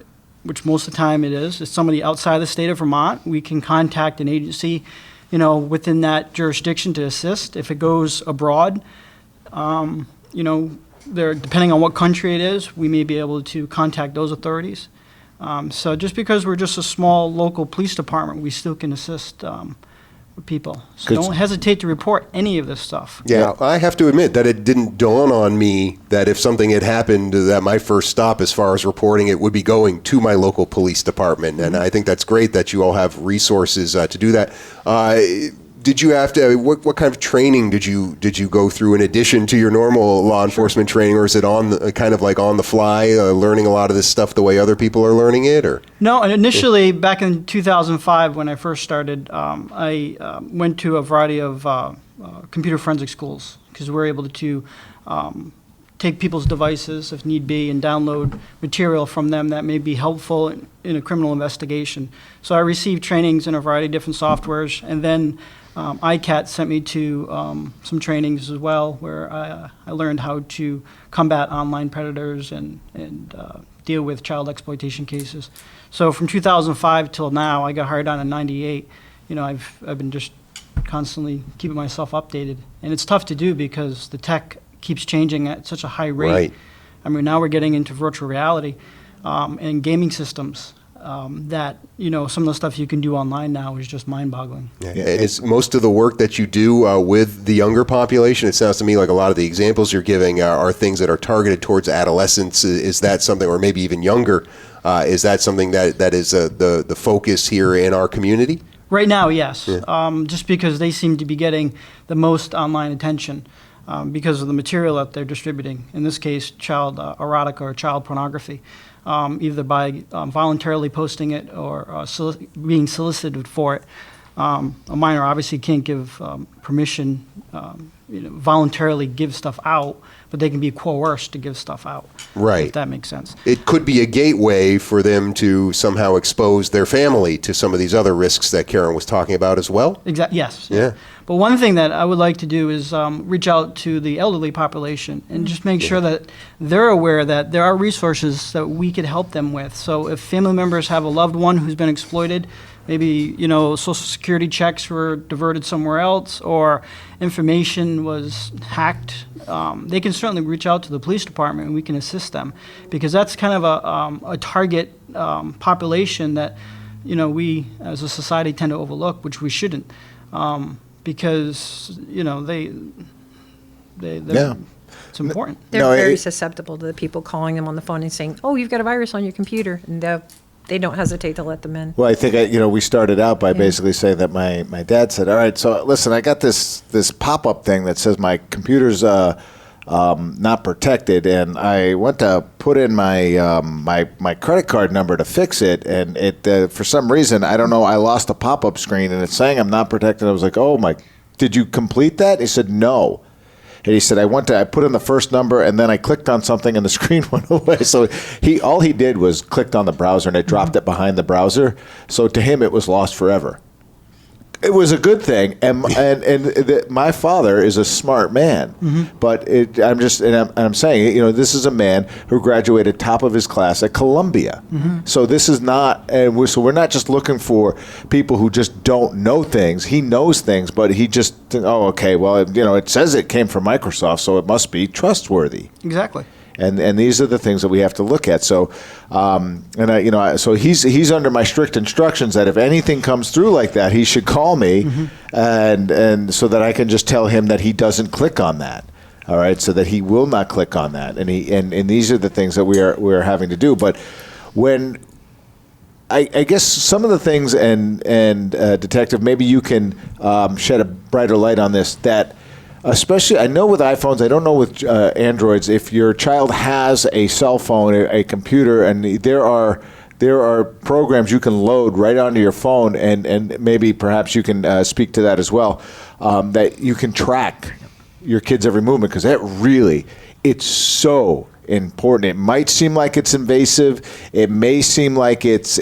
which most of the time it is, it's somebody outside the state of Vermont, we can contact an agency, within that jurisdiction to assist. If it goes abroad, depending on what country it is, we may be able to contact those authorities. So just because we're just a small local police department, we still can assist people. So don't hesitate to report any of this stuff. Yeah, I have to admit that it didn't dawn on me that if something had happened, that my first stop as far as reporting it would be going to my local police department. And I think that's great that you all have resources to do that. Did you have to, what kind of training did you go through in addition to your normal law enforcement training, or is it on the fly, learning a lot of this stuff the way other people are learning it, or? No, and initially back in 2005 when I first started, I went to a variety of computer forensic schools because we're able to take people's devices if need be and download material from them that may be helpful in a criminal investigation. So I received trainings in a variety of different softwares, and then ICAT sent me to some trainings as well, where I learned how to combat online predators and deal with child exploitation cases. So from 2005 till now, I got hired on in '98. I've been just constantly keeping myself updated, and it's tough to do because the tech keeps changing at such a high rate. Right. I mean, now we're getting into virtual reality and gaming systems. That some of the stuff you can do online now is just mind-boggling. Yeah. And is most of the work that you do with the younger population, it sounds to me like a lot of the examples you're giving are things that are targeted towards adolescents. Is that something, or maybe even younger, is that something that is the focus here in our community? Right now, yes. Yeah. Just because they seem to be getting the most online attention because of the material that they're distributing. In this case, child erotica or child pornography. Either by voluntarily posting it or being solicited for it. A minor obviously can't give permission, voluntarily give stuff out, but they can be coerced to give stuff out. Right. If that makes sense. It could be a gateway for them to somehow expose their family to some of these other risks that Karen was talking about as well. Exactly. Yes. Yeah. But one thing that I would like to do is reach out to the elderly population and just make sure that they're aware that there are resources that we could help them with. So if family members have a loved one who's been exploited, maybe Social Security checks were diverted somewhere else or information was hacked, they can certainly reach out to the police department and we can assist them, because that's kind of a target population that we as a society tend to overlook, which we shouldn't. Because it's important. They're very susceptible to the people calling them on the phone and saying, "Oh, you've got a virus on your computer," and they don't hesitate to let them in. Well, I think we started out by basically saying that my dad said, "All right, so listen, I got this pop-up thing that says my computer's not protected," and I went to put in my my credit card number to fix it, and it for some reason, I don't know, I lost a pop-up screen and it's saying I'm not protected. I was like, "Oh my, did you complete that?" He said, "No." And he said, I put in the first number and then I clicked on something and the screen went away. So all he did was clicked on the browser and it dropped it behind the browser. So to him, it was lost forever. It was a good thing, and my father is a smart man, but I'm saying, this is a man who graduated top of his class at Columbia. So this is not, so we're not just looking for people who just don't know things. He knows things, but he just, okay, well, it says it came from Microsoft, so it must be trustworthy. Exactly. And these are the things that we have to look at. So, so he's under my strict instructions that if anything comes through like that, he should call me, and so that I can just tell him that he doesn't click on that. All right, so that he will not click on that. And these are the things that we're having to do. But when I guess some of the things, and Detective, maybe you can shed a brighter light on this, that. Especially, I know with iPhones, I don't know with Androids, if your child has a cell phone, a computer, and there are programs you can load right onto your phone, and maybe perhaps you can speak to that as well, that you can track your kid's every movement, because that really, it's so important. It might seem like it's invasive. It may seem like it's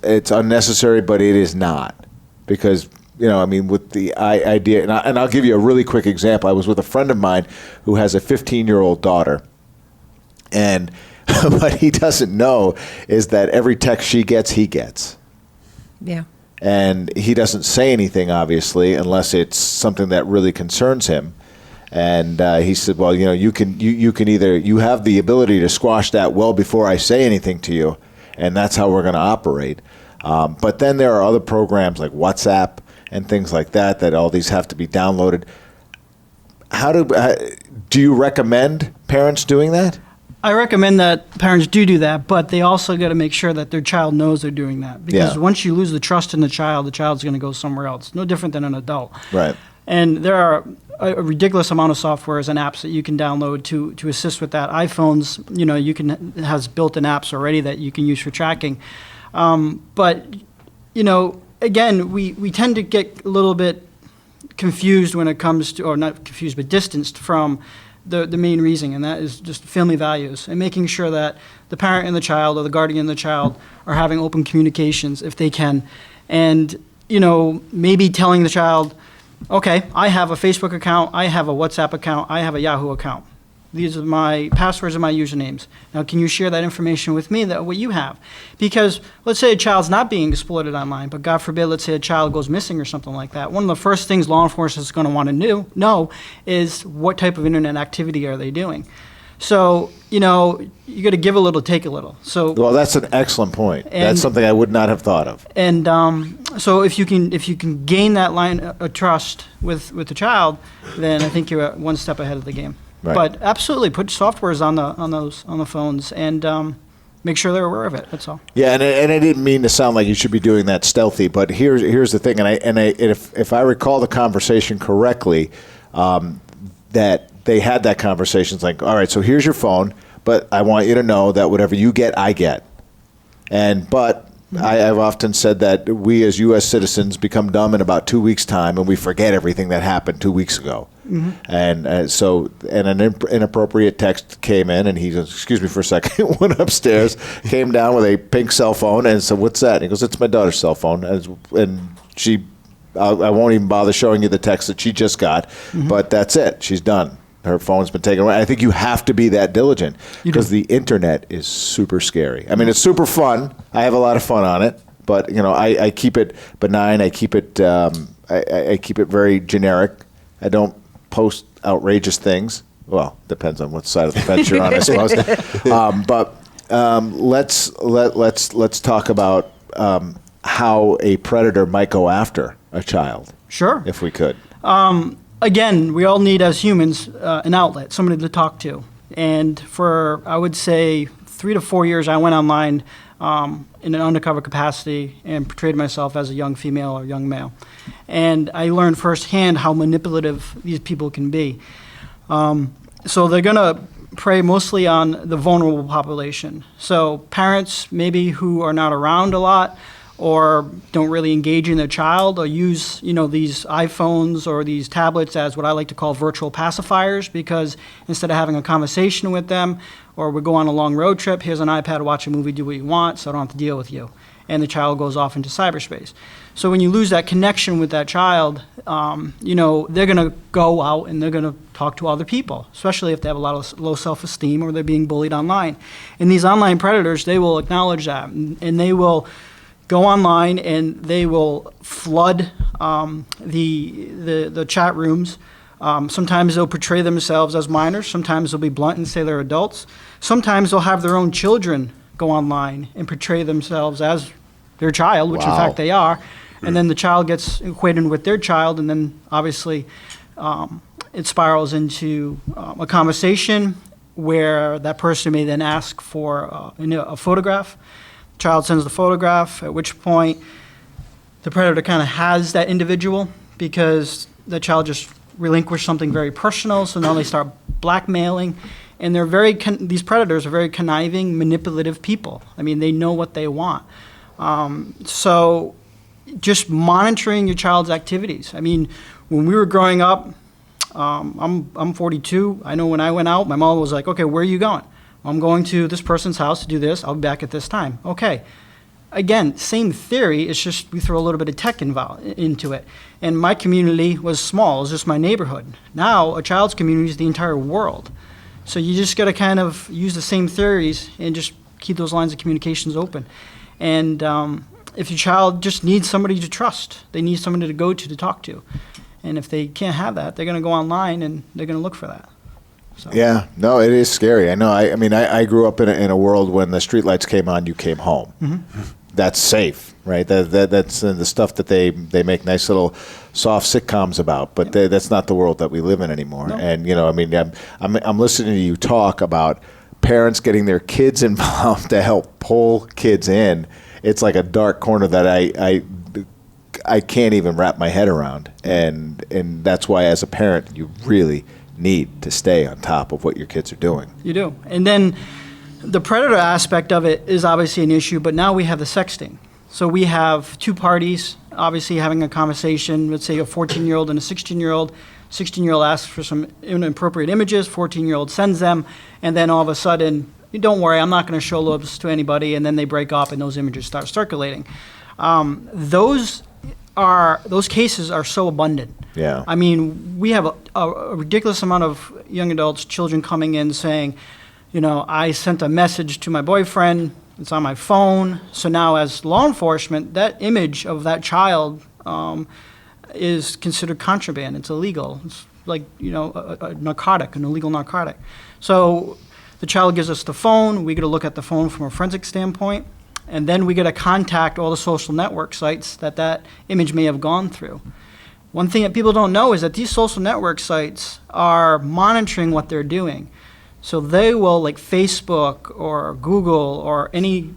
unnecessary, but it is not, because with the idea, and I'll give you a really quick example. I was with a friend of mine who has a 15-year-old daughter, and what he doesn't know is that every text she gets, he gets. Yeah. And he doesn't say anything, obviously, unless it's something that really concerns him. And he said, well, you can either, you have the ability to squash that well before I say anything to you, and that's how we're going to operate. But then there are other programs like WhatsApp and things like that all these have to be downloaded. Do you recommend parents doing that? I recommend that parents do that, but they also got to make sure that their child knows they're doing that. Because once you lose the trust in the child's going to go somewhere else. No different than an adult. Right. And there are a ridiculous amount of softwares and apps that you can download to assist with that. iPhones, has built-in apps already that you can use for tracking. But, again, we tend to get a little bit confused when it comes to, or not confused, but distanced from the main reason, and that is just family values and making sure that the parent and the child or the guardian and the child are having open communications if they can. And, maybe telling the child, okay, I have a Facebook account, I have a WhatsApp account, I have a Yahoo account. These are my passwords and my usernames. Now, can you share that information with me, that what you have? Because let's say a child's not being exploited online, but God forbid, let's say a child goes missing or something like that. One of the first things law enforcement is going to want to know is what type of internet activity are they doing. So, you got to give a little, take a little. So, well, that's an excellent point. That's something I would not have thought of. And so if you can gain that line of trust with the child, then I think you're one step ahead of the game. Right. But absolutely, put softwares on the phones and make sure they're aware of it. That's all. Yeah, and I didn't mean to sound like you should be doing that stealthy, but here's the thing, and if I recall the conversation correctly, that they had that conversation. It's like, all right, so here's your phone, but I want you to know that whatever you get, I get. But I've often said that we as U.S. citizens become dumb in about 2 weeks' time, and we forget everything that happened 2 weeks ago. Mm-hmm. And so an inappropriate text came in, and he goes, excuse me for a second, went upstairs, came down with a pink cell phone, and said, what's that? And he goes, it's my daughter's cell phone. And she, I won't even bother showing you the text that she just got, but that's it. She's done. Her phone's been taken away. I think you have to be that diligent because the internet is super scary. I mean, it's super fun. I have a lot of fun on it, but I keep it benign. I keep it I keep it very generic. I don't post outrageous things. Well, depends on what side of the fence you're on, I suppose. But let's talk about how a predator might go after a child. Sure. If we could. Again, we all need, as humans, an outlet, somebody to talk to. And for, I would say, 3 to 4 years, I went online in an undercover capacity and portrayed myself as a young female or young male. And I learned firsthand how manipulative these people can be. So they're going to prey mostly on the vulnerable population. So parents maybe who are not around a lot or don't really engage in their child or use, these iPhones or these tablets as what I like to call virtual pacifiers, because instead of having a conversation with them or we go on a long road trip, here's an iPad, watch a movie, do what you want, so I don't have to deal with you. And the child goes off into cyberspace. So when you lose that connection with that child, they're going to go out and they're going to talk to other people, especially if they have a lot of low self-esteem or they're being bullied online. And these online predators, they will acknowledge that, and they will go online and they will flood the chat rooms. Sometimes they'll portray themselves as minors. Sometimes they'll be blunt and say they're adults. Sometimes they'll have their own children go online and portray themselves as their child, which in fact they are. And then the child gets equated with their child, and then obviously it spirals into a conversation where that person may then ask for a photograph. The child sends the photograph, at which point the predator kind of has that individual because the child just relinquished something very personal, so now they start blackmailing. And they're these predators are very conniving, manipulative people. I mean, they know what they want. So just monitoring your child's activities. I mean, when we were growing up, I'm 42. I know when I went out, my mom was like, okay, where are you going? I'm going to this person's house to do this. I'll be back at this time. Okay. Again, same theory. It's just we throw a little bit of tech into it. And my community was small. It was just my neighborhood. Now, a child's community is the entire world. So you just got to kind of use the same theories and just keep those lines of communications open. And if your child just needs somebody to trust, they need somebody to go to talk to. And if they can't have that, they're going to go online and they're going to look for that. So. Yeah, no, it is scary. I know. I mean, I grew up in a world when the streetlights came on, you came home. Mm-hmm. That's safe, right? That's the stuff that they make nice little soft sitcoms about. But that's not the world that we live in anymore. No. And I mean, I'm listening to you talk about parents getting their kids involved to help pull kids in. It's like a dark corner that I can't even wrap my head around. And that's why, as a parent, you really need to stay on top of what your kids are doing. You do. And then the predator aspect of it is obviously an issue, but now we have the sexting. So we have two parties obviously having a conversation, let's say a 14-year-old and a 16-year-old. 16-year-old asks for some inappropriate images, 14-year-old sends them, and then all of a sudden, don't worry, I'm not going to show those to anybody, and then they break up and those images start circulating. Those cases are so abundant. Yeah. I mean, we have a ridiculous amount of young adults, children coming in saying, I sent a message to my boyfriend, it's on my phone. So now as law enforcement, that image of that child is considered contraband. It's illegal. It's like, a narcotic, an illegal narcotic. So the child gives us the phone. We get to look at the phone from a forensic standpoint. And then we get to contact all the social network sites that image may have gone through. One thing that people don't know is that these social network sites are monitoring what they're doing. So they will, like Facebook or Google or any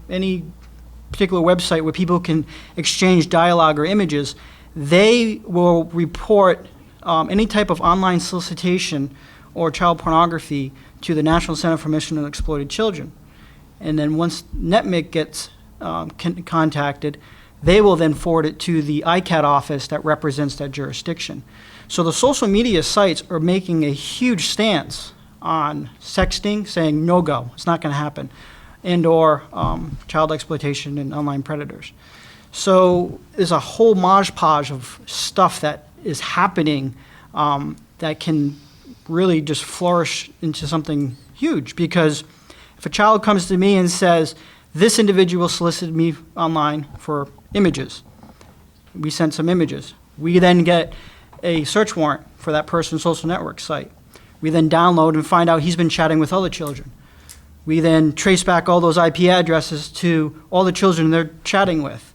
particular website where people can exchange dialogue or images, they will report any type of online solicitation or child pornography to the National Center for Missing and Exploited Children. And then once NetMIC gets contacted, they will then forward it to the ICAT office that represents that jurisdiction. So the social media sites are making a huge stance on sexting, saying no go, it's not going to happen, and or child exploitation and online predators. So there's a whole modge-podge of stuff that is happening that can really just flourish into something huge. Because if a child comes to me and says, this individual solicited me online for images, we sent some images. We then get a search warrant for that person's social network site. We then download and find out he's been chatting with other children. We then trace back all those IP addresses to all the children they're chatting with.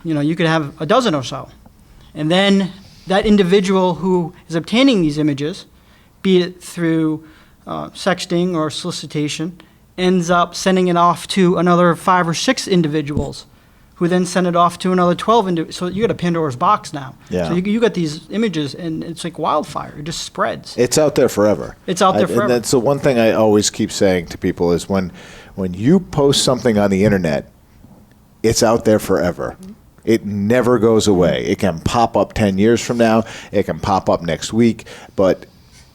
You could have a dozen or so. And then that individual who is obtaining these images, be it through sexting or solicitation, ends up sending it off to another 5 or 6 individuals who then send it off to another 12 individuals. So you got a Pandora's box now. Yeah. So you got these images, and it's like wildfire. It just spreads. It's out there forever. It's out there forever. And that's the one thing I always keep saying to people is when you post something on the internet, it's out there forever. It never goes away. It can pop up 10 years from now. It can pop up next week, but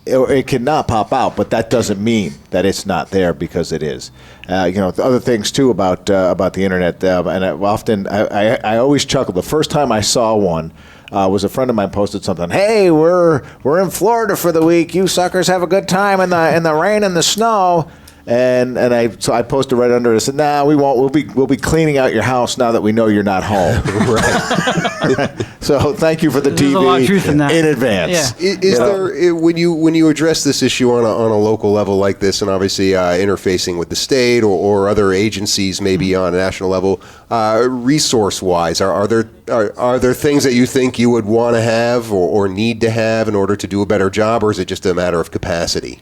it cannot pop out, but that doesn't mean that it's not there, because it is. Other things too about the internet, and I always chuckle. The first time I saw one was a friend of mine posted something. Hey, we're in Florida for the week. You suckers have a good time in the rain and the snow. And I posted right under it. I said, "Nah, we won't. We'll be cleaning out your house now that we know you're not home." Right. So thank you for the There's TV a lot of truth in that. in advance. Yeah. Is there, when you address this issue on a local level like this, and obviously interfacing with the state or other agencies, maybe on a national level, resource-wise, are there things that you think you would want to have or need to have in order to do a better job, or is it just a matter of capacity?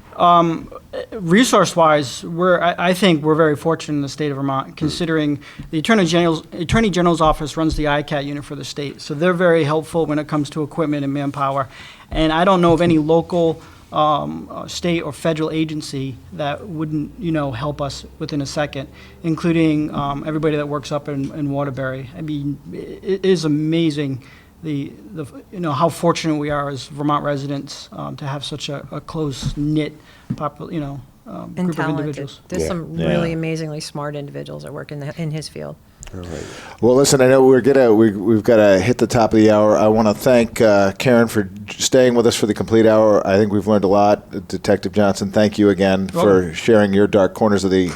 Resource-wise, I think we're very fortunate in the state of Vermont, considering the Attorney General's office runs the ICAT unit for the state. So they're very helpful when it comes to equipment and manpower. And I don't know of any local, state or federal agency that wouldn't, help us within a second, including everybody that works up in Waterbury. I mean, it is amazing how fortunate we are as Vermont residents to have such a close-knit And group of talented. individuals. There's Yeah. some Yeah. really amazingly smart individuals that work in his field. Well, listen, I know we've got to hit the top of the hour. I want to thank Karen for staying with us for the complete hour. I think we've learned a lot. Detective Johnson, thank you again for sharing your dark corners of the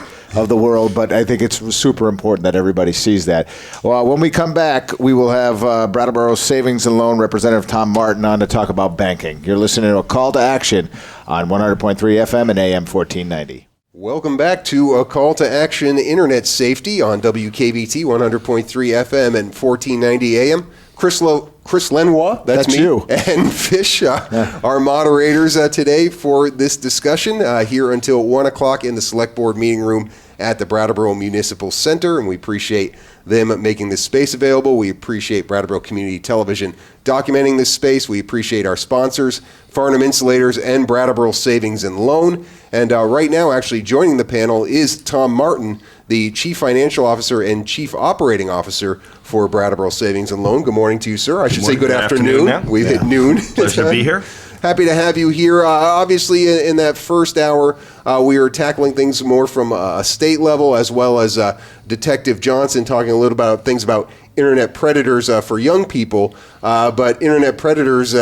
world. But I think it's super important that everybody sees that. Well, when we come back, we will have Brattleboro Savings and Loan Representative Tom Martin on to talk about banking. You're listening to A Call to Action on 100.3 FM and AM 1490. Welcome back to A Call to Action Internet Safety on WKVT 100.3 FM and 1490 AM. Chris Lenois, that's me, you. and Fish, our moderators today for this discussion here until 1 o'clock in the Selectboard Meeting Room at the Brattleboro Municipal Center, and we appreciate them making this space available. We appreciate Brattleboro Community Television documenting this space. We appreciate our sponsors, Farnham Insulators and Brattleboro Savings and Loan. And right now, actually joining the panel is Tom Martin, the Chief Financial Officer and Chief Operating Officer for Brattleboro Savings and Loan. Good morning to you, sir. I should say good afternoon. We've hit noon. Pleasure to be here. Happy to have you here. Obviously, in that first hour, we are tackling things more from a state level, as well as Detective Johnson talking a little about things about internet predators for young people. But internet predators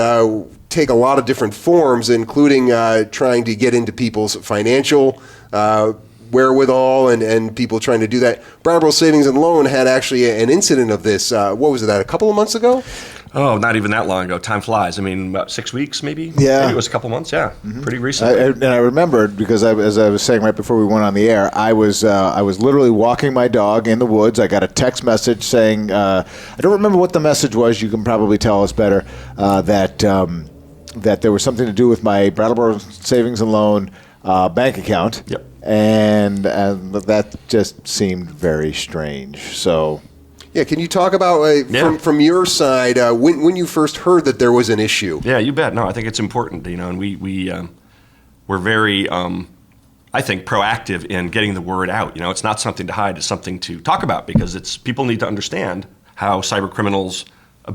take a lot of different forms, including trying to get into people's financial wherewithal and people trying to do that. Brattleboro Savings and Loan had actually an incident of this. What was it, a couple of months ago? Oh, not even that long ago. Time flies. I mean, about 6 weeks, maybe? Yeah. Maybe it was a couple months, yeah. Pretty recent. And I remembered because, as I was saying right before we went on the air, I was literally walking my dog in the woods. I got a text message saying, I don't remember what the message was. You can probably tell us better, that there was something to do with my Brattleboro Savings and Loan bank account. Yep. And that just seemed very strange. So... Yeah, can you talk about from your side when you first heard that there was an issue? Yeah, you bet. No, I think it's important, and we're very, I think, proactive in getting the word out. It's not something to hide; it's something to talk about because people need to understand how cyber criminals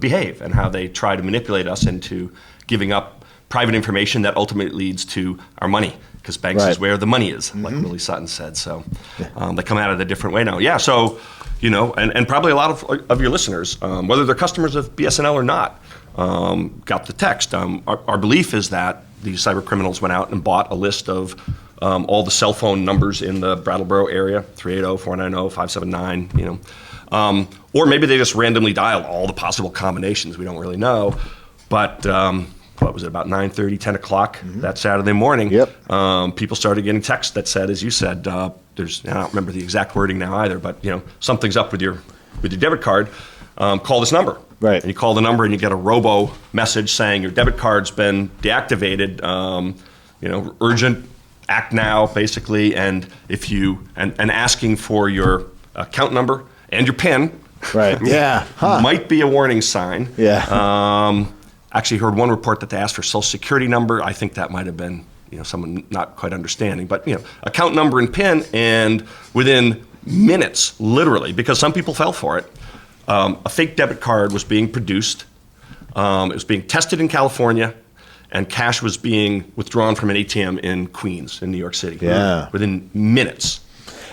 behave and how they try to manipulate us into giving up private information that ultimately leads to our money. Because banks is where the money is, like Willie Sutton said. So they come at it a different way now. Yeah, so, and probably a lot of your listeners, whether they're customers of BSNL or not, got the text. Our belief is that these cyber criminals went out and bought a list of all the cell phone numbers in the Brattleboro area, 380-490-579, or maybe they just randomly dialed all the possible combinations. We don't really know. But... what was it, about 9:30, 10 o'clock that Saturday morning? Yep. People started getting texts that said, as you said, I don't remember the exact wording now either, but something's up with your debit card. Call this number. Right. And you call the number and you get a robo message saying your debit card's been deactivated. Urgent, act now, basically, and if you and asking for your account number and your PIN. Right. Yeah. Might be a warning sign. Yeah. Actually heard one report that they asked for social security number. I think that might have been, someone not quite understanding. But, account number and PIN, and within minutes, literally, because some people fell for it, a fake debit card was being produced. It was being tested in California, and cash was being withdrawn from an ATM in Queens, in New York City. Yeah. Within minutes.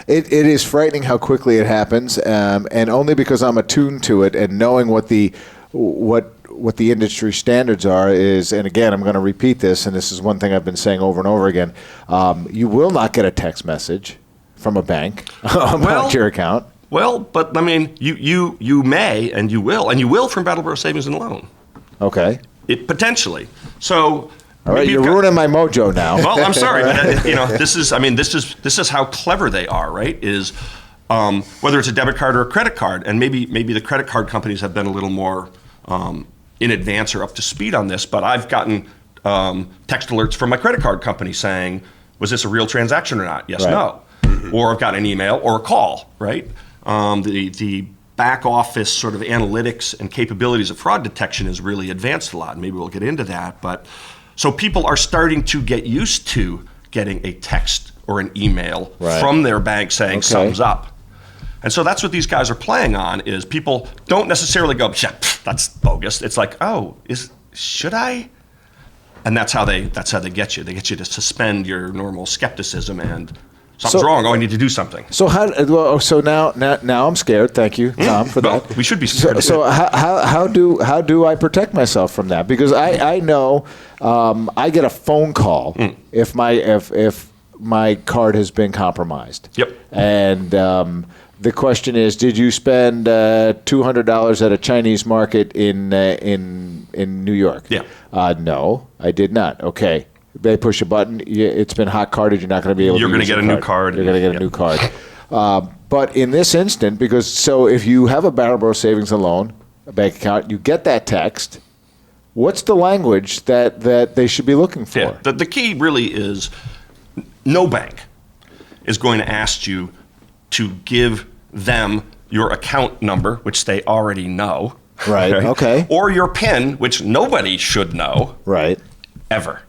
It is frightening how quickly it happens, and only because I'm attuned to it and knowing what the industry standards are is, and again, I'm going to repeat this, and this is one thing I've been saying over and over again, you will not get a text message from a bank about your account. Well, but I mean, you may, and you will from Brattleboro Savings and Loan. Okay. It potentially. So. All right, you're ruining my mojo now. Well, I'm sorry, but this is how clever they are, right? Is whether it's a debit card or a credit card, and maybe the credit card companies have been a little more in advance or up to speed on this, but I've gotten text alerts from my credit card company saying, was this a real transaction or not? Yes, no. Or I've got an email or a call, right? The back office sort of analytics and capabilities of fraud detection is really advanced a lot. Maybe we'll get into that. But so people are starting to get used to getting a text or an email from their bank saying something's up. And so that's what these guys are playing on, is people don't necessarily go, yeah, that's bogus. It's like, should I? And that's how they get you. They get you to suspend your normal skepticism and something's wrong. Oh, I need to do something. So now I'm scared. Thank you, Tom, for Well, that. we should be scared. So how do I protect myself from that? Because I know I get a phone call if my card has been compromised. Yep. And the question is, did you spend $200 at a Chinese market in New York? Yeah. No, I did not. Okay. They push a button. It's been hot carded. You're not going to be able. You're to going use to get a your new card. You're going to get a new card. But in this instant, if you have a Brattleboro Savings and Loan, a bank account, you get that text. What's the language that they should be looking for? Yeah. The key really is no bank is going to ask you to give them your account number, which they already know. Right. Okay. Or your PIN, which nobody should know. Right. Ever.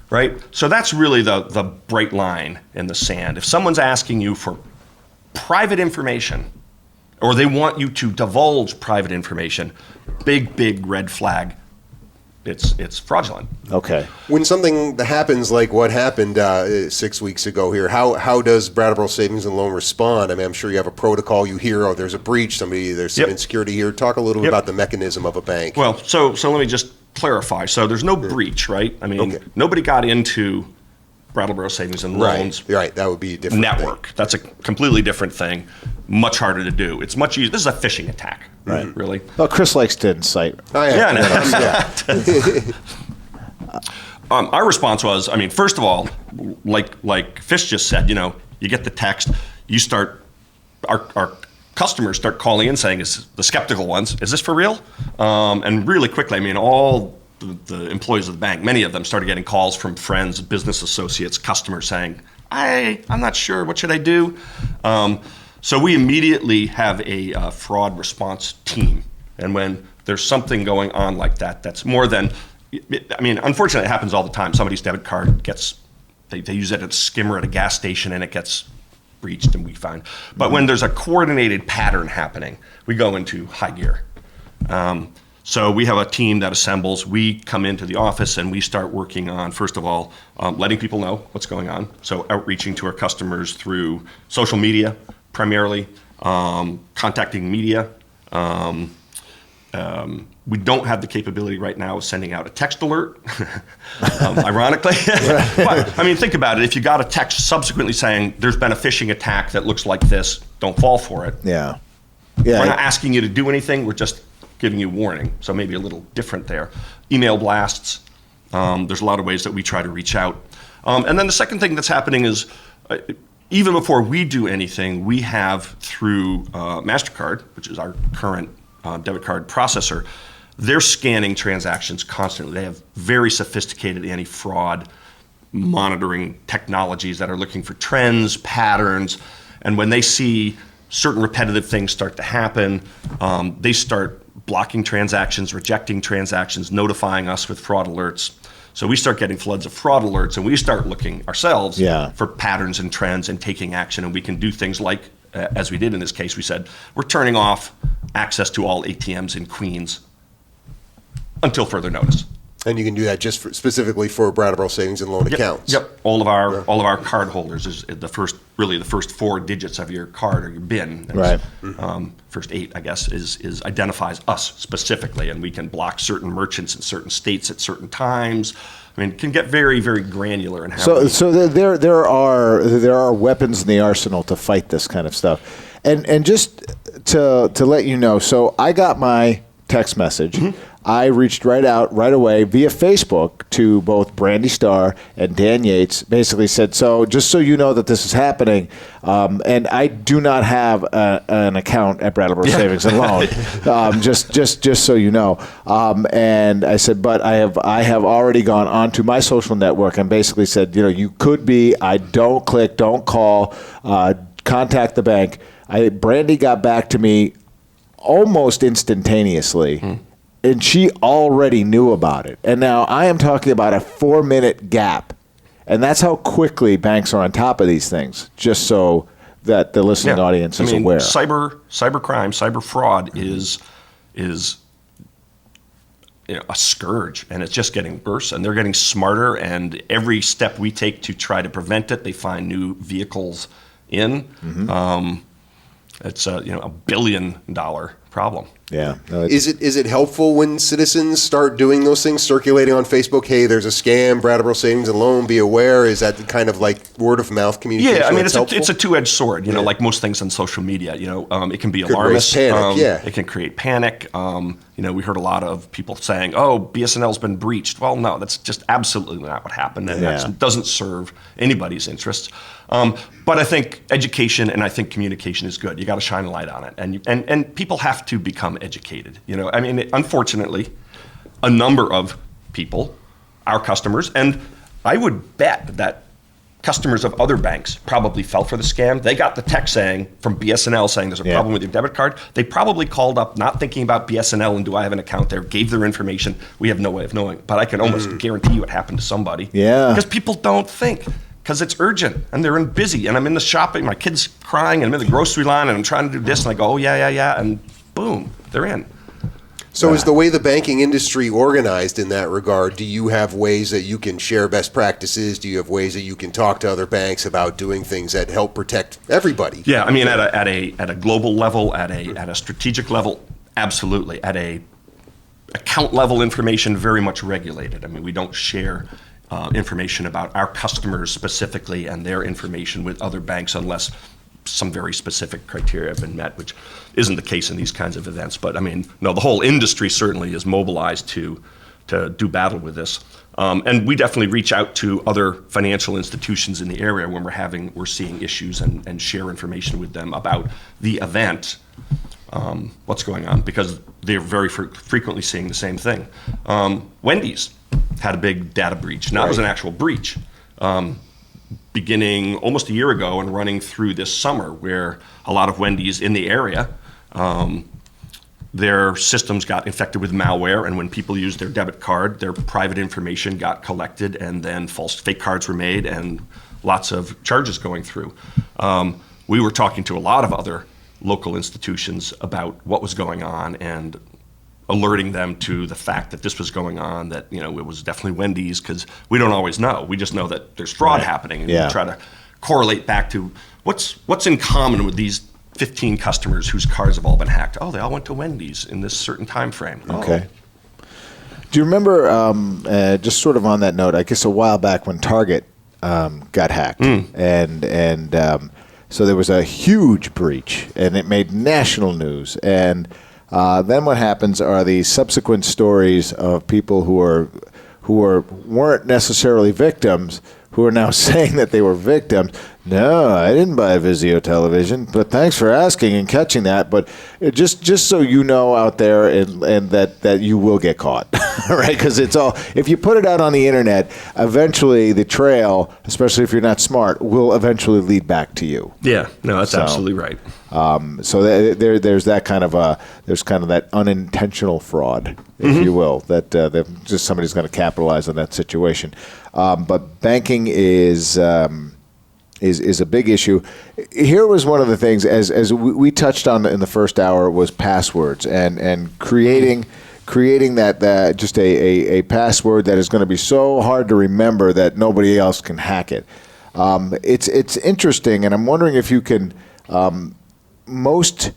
Right? So that's really the bright line in the sand. If someone's asking you for private information, or they want you to divulge private information, big red flag. It's fraudulent. Okay. When something happens like what happened 6 weeks ago here, how does Brattleboro Savings and Loan respond? I mean, I'm sure you have a protocol. You hear, oh, there's a breach, there's some Yep. insecurity here. Talk a little bit Yep. about the mechanism of a bank. Well, so let me just clarify. So there's no breach, right? I mean, Okay. nobody got into Brattleboro Savings and Loans Right. That would be a different network. thing. That's a completely different thing. Much harder to do. It's much easier. This is a phishing attack, right? Really. Well, Chris likes to incite. Oh, Yeah, yeah. no. Our response was, I mean, first of all, like Fish just said, you get the text, our customers start calling in saying, is the skeptical ones, is this for real? And really quickly, I mean, all the employees of the bank, many of them started getting calls from friends, business associates, customers saying, I'm not sure, what should I do? So we immediately have a fraud response team. And when there's something going on like that, that's more than, I mean, unfortunately, it happens all the time. Somebody's debit card they use it as a skimmer at a gas station and it gets breached and we find. But when there's a coordinated pattern happening, we go into high gear. So we have a team that assembles. We come into the office and we start working on, first of all, letting people know what's going on. So outreaching to our customers through social media, primarily, contacting media. We don't have the capability right now of sending out a text alert, ironically. But, I mean, think about it. If you got a text subsequently saying there's been a phishing attack that looks like this, don't fall for it. Yeah. We're not asking you to do anything. We're just giving you warning. So maybe a little different there. Email blasts. There's a lot of ways that we try to reach out. And then the second thing that's happening is even before we do anything, we have through MasterCard, which is our current debit card processor, they're scanning transactions constantly. They have very sophisticated anti-fraud monitoring technologies that are looking for trends, patterns, and when they see certain repetitive things start to happen, they start blocking transactions, rejecting transactions, notifying us with fraud alerts. So we start getting floods of fraud alerts, and we start looking ourselves for patterns and trends and taking action, and we can do things like, as we did in this case, we said, we're turning off access to all ATMs in Queens until further notice. And you can do that just specifically for Brattleboro Savings and Loan accounts. Yep. All of our card holders is the first 4 digits of your card or your BIN. Right. First 8, I guess, is identifies us specifically, and we can block certain merchants in certain states at certain times. I mean, it can get very, very granular in how. So there are weapons in the arsenal to fight this kind of stuff, and just to let you know, so I got my text message. Mm-hmm. I reached right out right away via Facebook to both Brandy Starr and Dan Yates. Basically said, so just so you know that this is happening, and I do not have an account at Brattleboro Savings and Loan. Just so you know. And I said, but I have already gone onto my social network and basically said, you could be. I don't click, don't call, contact the bank. Brandy got back to me almost instantaneously. And she already knew about it. And now I am talking about a 4-minute gap. And that's how quickly banks are on top of these things, just so that the listening audience is aware. Cyber crime, cyber fraud is a scourge, and it's just getting worse, and they're getting smarter, and every step we take to try to prevent it, they find new vehicles in. It's a $1 billion problem. Yeah. No, Is it helpful when citizens start doing those things, circulating on Facebook? Hey, there's a scam, Brattleboro Savings and Loan, be aware. Is that kind of like word of mouth communication? Yeah, I mean, that's it's a two-edged sword. Like most things on social media. It can be Could alarmist. raise panic, yeah. It can create panic. We heard a lot of people saying, "Oh, BSNL's been breached." Well, no, that's just absolutely not what happened, and that doesn't serve anybody's interests. But I think education and I think communication is good. You got to shine a light on it, and people have to become educated. Unfortunately, a number of people, our customers, and I would bet that customers of other banks probably fell for the scam. They got the text from BSNL saying there's a problem with your debit card. They probably called up not thinking about BSNL and do I have an account there, gave their information. We have no way of knowing, but I can almost guarantee you it happened to somebody. Yeah. Because people don't think. Because it's urgent, and they're busy, and I'm in the shopping, my kid's crying, and I'm in the grocery line, and I'm trying to do this, and I go, oh, yeah, and boom, they're in. So is the way the banking industry organized in that regard? Do you have ways that you can share best practices? Do you have ways that you can talk to other banks about doing things that help protect everybody? Yeah, I mean, at a global level, at a strategic level, absolutely. At a account level information, very much regulated. I mean, we don't share information about our customers specifically and their information with other banks unless some very specific criteria have been met, which isn't the case in these kinds of events. But I mean, no, the whole industry certainly is mobilized to do battle with this. And we definitely reach out to other financial institutions in the area when we're seeing issues and share information with them about the event, what's going on, because they're very frequently seeing the same thing. Wendy's had a big data breach. Now, it was an actual breach. Beginning almost a year ago and running through this summer, where a lot of Wendy's in the area, their systems got infected with malware, and when people used their debit card, their private information got collected, and then fake cards were made, and lots of charges going through. We were talking to a lot of other local institutions about what was going on and alerting them to the fact that this was going on, that it was definitely Wendy's, because we don't always know. We just know that there's fraud happening, and we try to correlate back to what's in common with these 15 customers whose cards have all been hacked. Oh, they all went to Wendy's in this certain time frame. Okay. Do you remember, just sort of on that note, I guess a while back when Target got hacked, and so there was a huge breach, and it made national news, and then what happens are the subsequent stories of people who weren't necessarily victims, who are now saying that they were victims. No, I didn't buy a Vizio television, but thanks for asking and catching that. But just so you know out there, and that you will get caught, right? Because it's all, if you put it out on the internet, eventually the trail, especially if you're not smart, will eventually lead back to you. Yeah, no, that's absolutely right. So there's that kind of that unintentional fraud, if you will, that just somebody's going to capitalize on that situation. But banking is a big issue. Here was one of the things, as we touched on in the first hour, was passwords and creating that just a password that is going to be so hard to remember that nobody else can hack it. It's interesting, and I'm wondering if you can. Most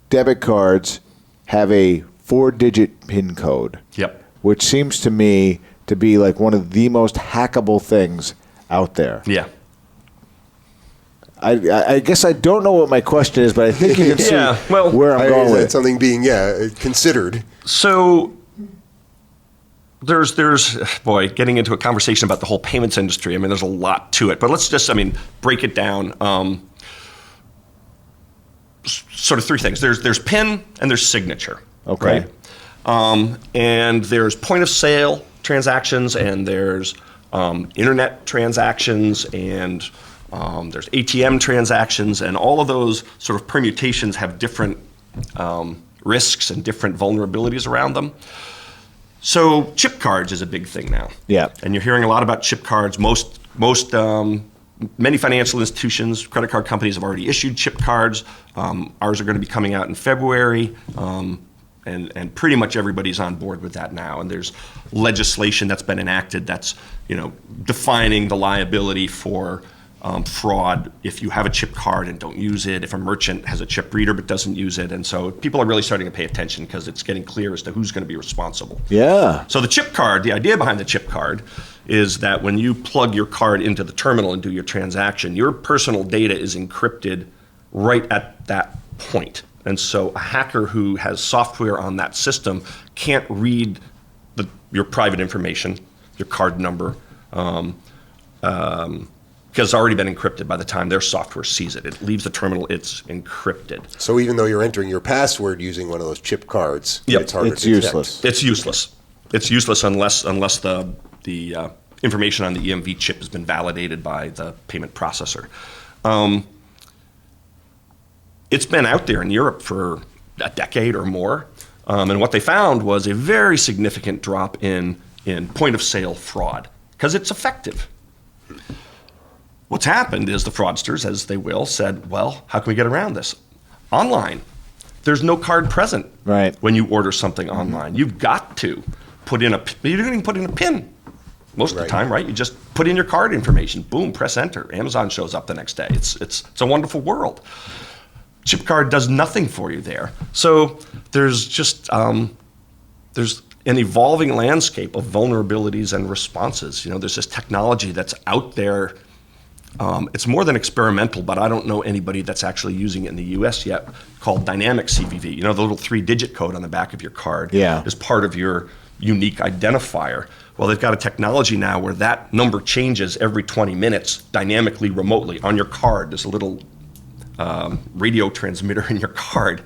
debit cards have a 4-digit PIN code. Yep. Which seems to me to be like one of the most hackable things out there. Yeah. I guess I don't know what my question is, but I think you can see where I'm going with it. Something being considered. So there's getting into a conversation about the whole payments industry. I mean, there's a lot to it, but let's just break it down. Sort of three things. There's PIN and there's signature. Okay. Right? And there's point of sale transactions, and there's internet transactions, and there's ATM transactions, and all of those sort of permutations have different risks and different vulnerabilities around them. So chip cards is a big thing now. Yeah. And you're hearing a lot about chip cards. Many financial institutions, credit card companies have already issued chip cards. Ours are going to be coming out in February. And pretty much everybody's on board with that now. And there's legislation that's been enacted that's, defining the liability for fraud if you have a chip card and don't use it, if a merchant has a chip reader but doesn't use it. And so people are really starting to pay attention because it's getting clear as to who's going to be responsible. Yeah. So the chip card, the idea behind the chip card is that when you plug your card into the terminal and do your transaction, your personal data is encrypted right at that point. And so a hacker who has software on that system can't read your private information, your card number, because it's already been encrypted by the time their software sees it. It leaves the terminal, it's encrypted. So even though you're entering your password using one of those chip cards, Yep. it's harder It's to detect. useless. It's useless. It's useless unless the information on the EMV chip has been validated by the payment processor. It's been out there in Europe for a decade or more, and what they found was a very significant drop in point-of-sale fraud, because it's effective. What's happened is the fraudsters, as they will, said, well, how can we get around this? Online. There's no card present Right. when you order something online. You've got to put in you don't even put in a PIN most of the Right. time, right? You just put in your card information, boom, press enter. Amazon shows up the next day. It's a wonderful world. Chip card does nothing for you there. So there's just there's an evolving landscape of vulnerabilities and responses. There's this technology that's out there. It's more than experimental, but I don't know anybody that's actually using it in the U.S. yet, called dynamic CVV. The little 3-digit code on the back of your card is part of your unique identifier. Well, they've got a technology now where that number changes every 20 minutes dynamically, remotely on your card. There's a little radio transmitter in your card.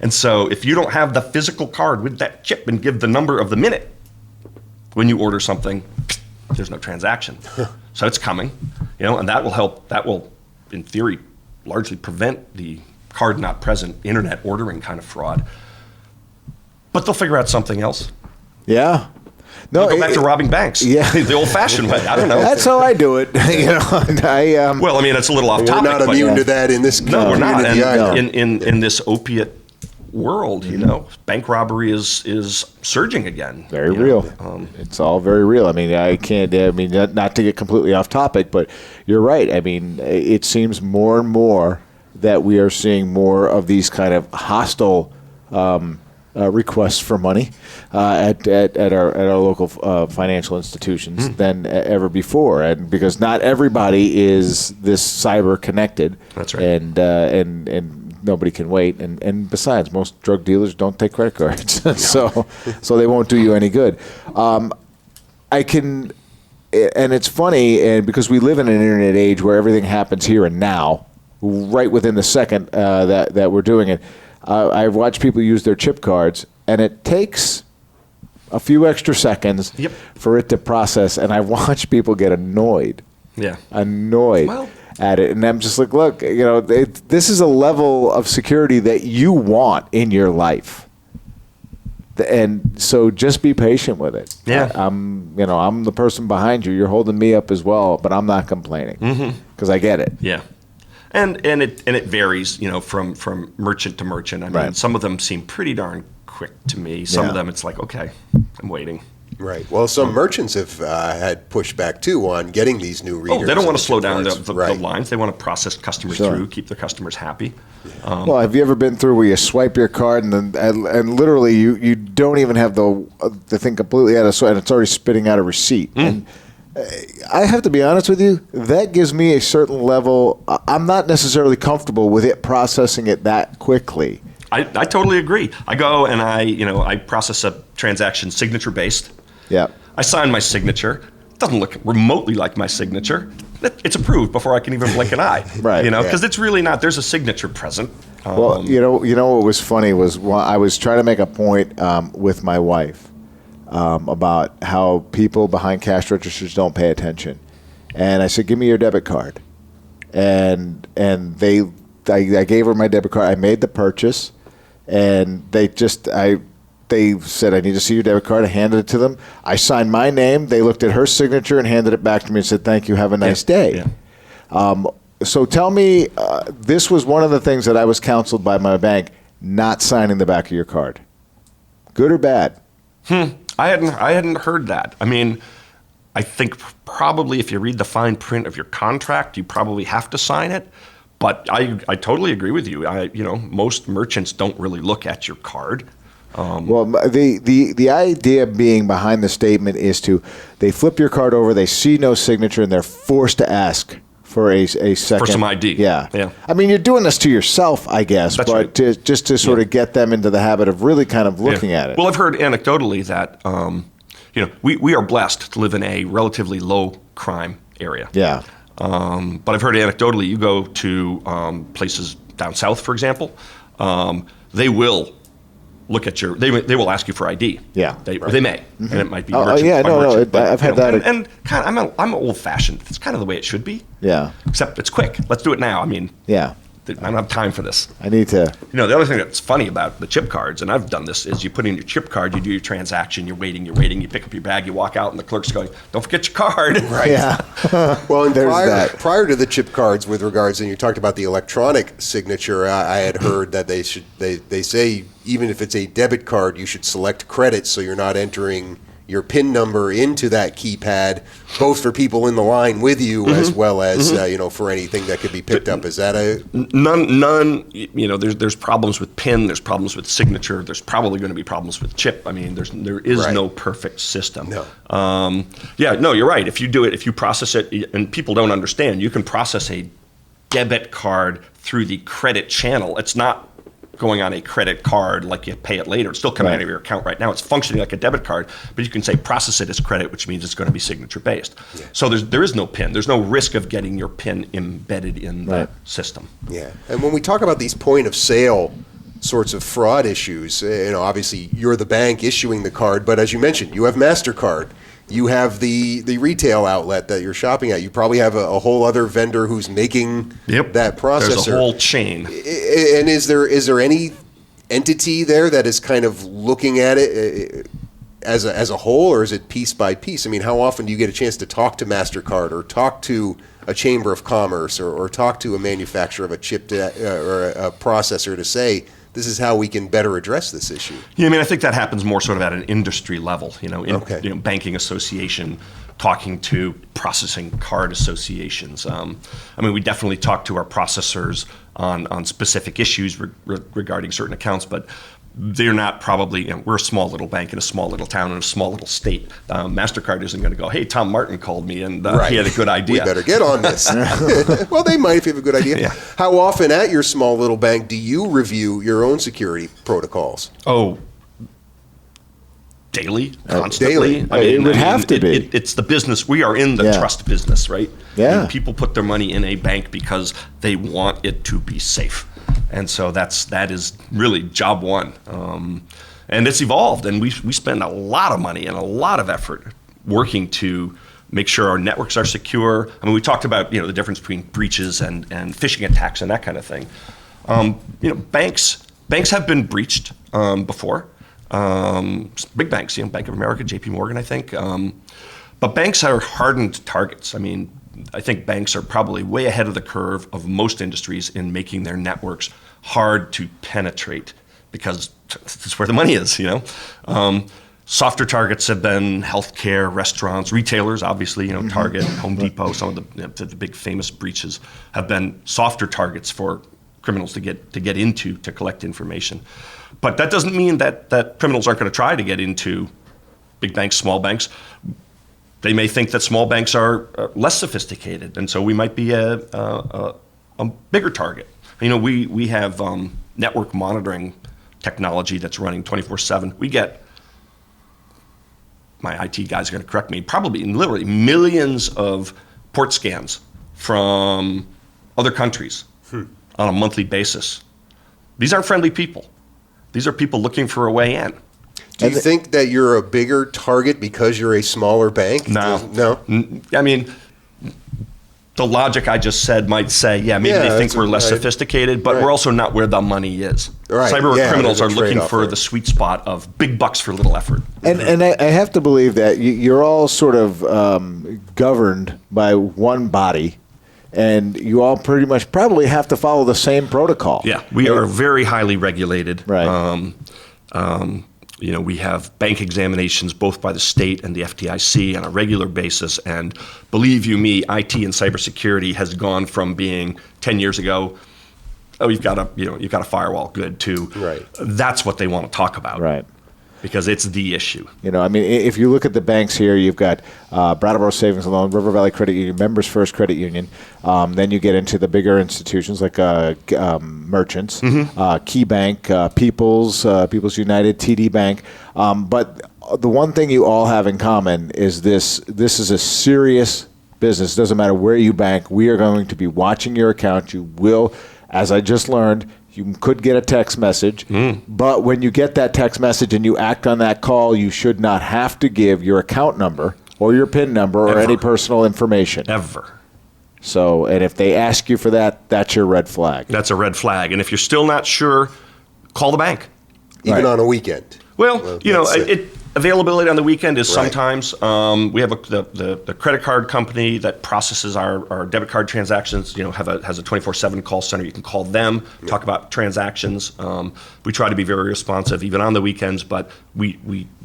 And so if you don't have the physical card with that chip and give the number of the minute when you order something, there's no transaction. So it's coming, and that will help. That will, in theory, largely prevent the card not present internet ordering kind of fraud. But they'll figure out something else. Yeah. No, They'll go back to robbing banks. Yeah. The old-fashioned way. I don't know. That's how I do it. And Well, it's a little off We're topic. not but immune to that in this No, we're not. community either. And in this opiate world, bank robbery is surging again. Very real. It's all very real. Not to get completely off topic, but you're right. It seems more and more that we are seeing more of these kind of hostile requests for money at our local financial institutions than ever before, and because not everybody is this cyber connected. That's right. And nobody can wait, and besides, most drug dealers don't take credit cards, so they won't do you any good. And it's funny, and because we live in an internet age where everything happens here and now, right within the second that we're doing it. I've watched people use their chip cards, and it takes a few extra seconds for it to process, and I watch people get annoyed. Yeah. Annoyed at it. And I'm just like, look, this is a level of security that you want in your life. And so just be patient with it. Yeah. I'm the person behind you. You're holding me up as well, but I'm not complaining because I get it. Yeah. And it varies, from merchant to merchant. Some of them seem pretty darn quick to me. Some of them, it's like, okay, I'm waiting. Right. Well, some merchants have had pushback too on getting these new readers. Oh, they don't want to and slow down cards. the lines. They want to process customers through, keep their customers happy. Well, have you ever been through where you swipe your card and literally you don't even have the thing completely out of swipe, and it's already spitting out a receipt? And I have to be honest with you, that gives me a certain level. I'm not necessarily comfortable with it processing it that quickly. I totally agree. I go and I process a transaction signature based. Yeah. I sign my signature. It doesn't look remotely like my signature. It's approved before I can even blink an eye. Right. Because it's really not. There's a signature present. Well, you know what was funny was I was trying to make a point with my wife about how people behind cash registers don't pay attention, and I said, "Give me your debit card," and I gave her my debit card. I made the purchase, and they said, "I need to see your debit card." I handed it to them. I signed my name. They looked at her signature and handed it back to me and said, "Thank you. Have a nice day." Yeah. So tell me, this was one of the things that I was counseled by my bank, not signing the back of your card. Good or bad? I hadn't heard that. I mean, I think probably if you read the fine print of your contract, you probably have to sign it. But I totally agree with you. Most merchants don't really look at your card. Well, the idea being behind the statement is they flip your card over, they see no signature, and they're forced to ask for a second. For some ID. Yeah. I mean, you're doing this to yourself, I guess, That's but right. just to sort of get them into the habit of really kind of looking at it. Well, I've heard anecdotally that, we are blessed to live in a relatively low crime area. Yeah. But I've heard anecdotally, you go to places down south, for example, they will look at they will ask you for ID. Yeah. They may, and it might be Oh, merchant yeah, by no, merchant, but, I've had that. And kind of, I'm old fashioned. It's kind of the way it should be. Yeah. Except it's quick. Let's do it now. I mean, Yeah. I don't have time for this. I need to. The other thing that's funny about the chip cards, and I've done this, is you put in your chip card, you do your transaction, you're waiting, you pick up your bag, you walk out, and the clerk's going, "Don't forget your card." Right. Yeah. Well, and There's that. prior to the chip cards, with regards, and you talked about the electronic signature, I had heard that they say even if it's a debit card, you should select credit so you're not entering your PIN number into that keypad, both for people in the line with you as well as for anything that could be picked up. Is that a none? There's problems with PIN. There's problems with signature. There's probably going to be problems with chip. I mean, there is Right. no perfect system. No. You're right. If you process it, and people don't understand, you can process a debit card through the credit channel. It's not going on a credit card like you pay it later. It's still coming Right. out of your account right now. It's functioning like a debit card, but you can say process it as credit, which means it's going to be signature based. Yeah. So there is no PIN. There's no risk of getting your PIN embedded in the Right. system. Yeah, and when we talk about these point of sale sorts of fraud issues, obviously you're the bank issuing the card, but as you mentioned, you have MasterCard. You have the retail outlet that you're shopping at. You probably have a whole other vendor who's making that processor. There's a whole chain. And is there any entity there that is kind of looking at it as a whole, or is it piece by piece? I mean, how often do you get a chance to talk to MasterCard or talk to a chamber of commerce or talk to a manufacturer of a chip or a processor to say, this is how we can better address this issue? Yeah, I mean, I think that happens more sort of at an industry level, Okay. Banking association, talking to processing card associations. We definitely talk to our processors on specific issues regarding certain accounts, but they're not probably, we're a small little bank in a small little town in a small little state. MasterCard isn't going to go, "Hey, Tom Martin called me and he had a good idea." We better get on this. Well, they might if you have a good idea. Yeah. How often at your small little bank do you review your own security protocols? Oh, daily, constantly. Daily. It would have to be. It's the business. We are in the Yeah. trust business, right? Yeah. I mean, people put their money in a bank because they want it to be safe. And so that is really job one. And it's evolved, and we spend a lot of money and a lot of effort working to make sure our networks are secure. I mean, we talked about the difference between breaches and phishing attacks and that kind of thing. Banks have been breached before. Big banks, Bank of America, JP Morgan, I think. But banks are hardened targets. I mean, I think banks are probably way ahead of the curve of most industries in making their networks hard to penetrate because that's where the money is, Softer targets have been healthcare, restaurants, retailers, obviously, Target, Home Depot, some of the big famous breaches have been softer targets for criminals to get into to collect information. But that doesn't mean that criminals aren't going to try to get into big banks, small banks. They may think that small banks are less sophisticated, and so we might be a bigger target. We have network monitoring technology that's running 24/7. We get, my IT guy's going to correct me, probably literally millions of port scans from other countries on a monthly basis. These aren't friendly people. These are people looking for a way in. Do you think that you're a bigger target because you're a smaller bank? No. I mean, the logic I just said might say, maybe they think we're less sophisticated, but we're also not where the money is. Right. Cyber criminals there's are a looking trade-off for there. the sweet spot of big bucks for little effort. And I have to believe that you're all sort of governed by one body, and you all pretty much probably have to follow the same protocol. Yeah, we are very highly regulated. Right. We have bank examinations both by the state and the FDIC on a regular basis, and believe you me, IT and cybersecurity has gone from being 10 years ago, oh, you've got a firewall, good, to Right. That's what they want to talk about, Right. because it's the issue. If you look at the banks here, you've got Brattleboro Savings and Loan, River Valley Credit Union, Members First Credit Union. Then you get into the bigger institutions like Merchants, Key Bank, People's United, TD Bank. But the one thing you all have in common is this is a serious business. It doesn't matter where you bank. We are going to be watching your account. You will, as I just learned, you could get a text message, but when you get that text message and you act on that call, you should not have to give your account number or your PIN number or any personal information. Ever. So, and if they ask you for that, that's your red flag. That's a red flag. And if you're still not sure, call the bank. Even Right. on a weekend. Well, that's it. availability on the weekend is Right. sometimes. We have the credit card company that processes our debit card transactions. Has a 24/7 call center. You can call them, talk about transactions. We try to be very responsive even on the weekends, but we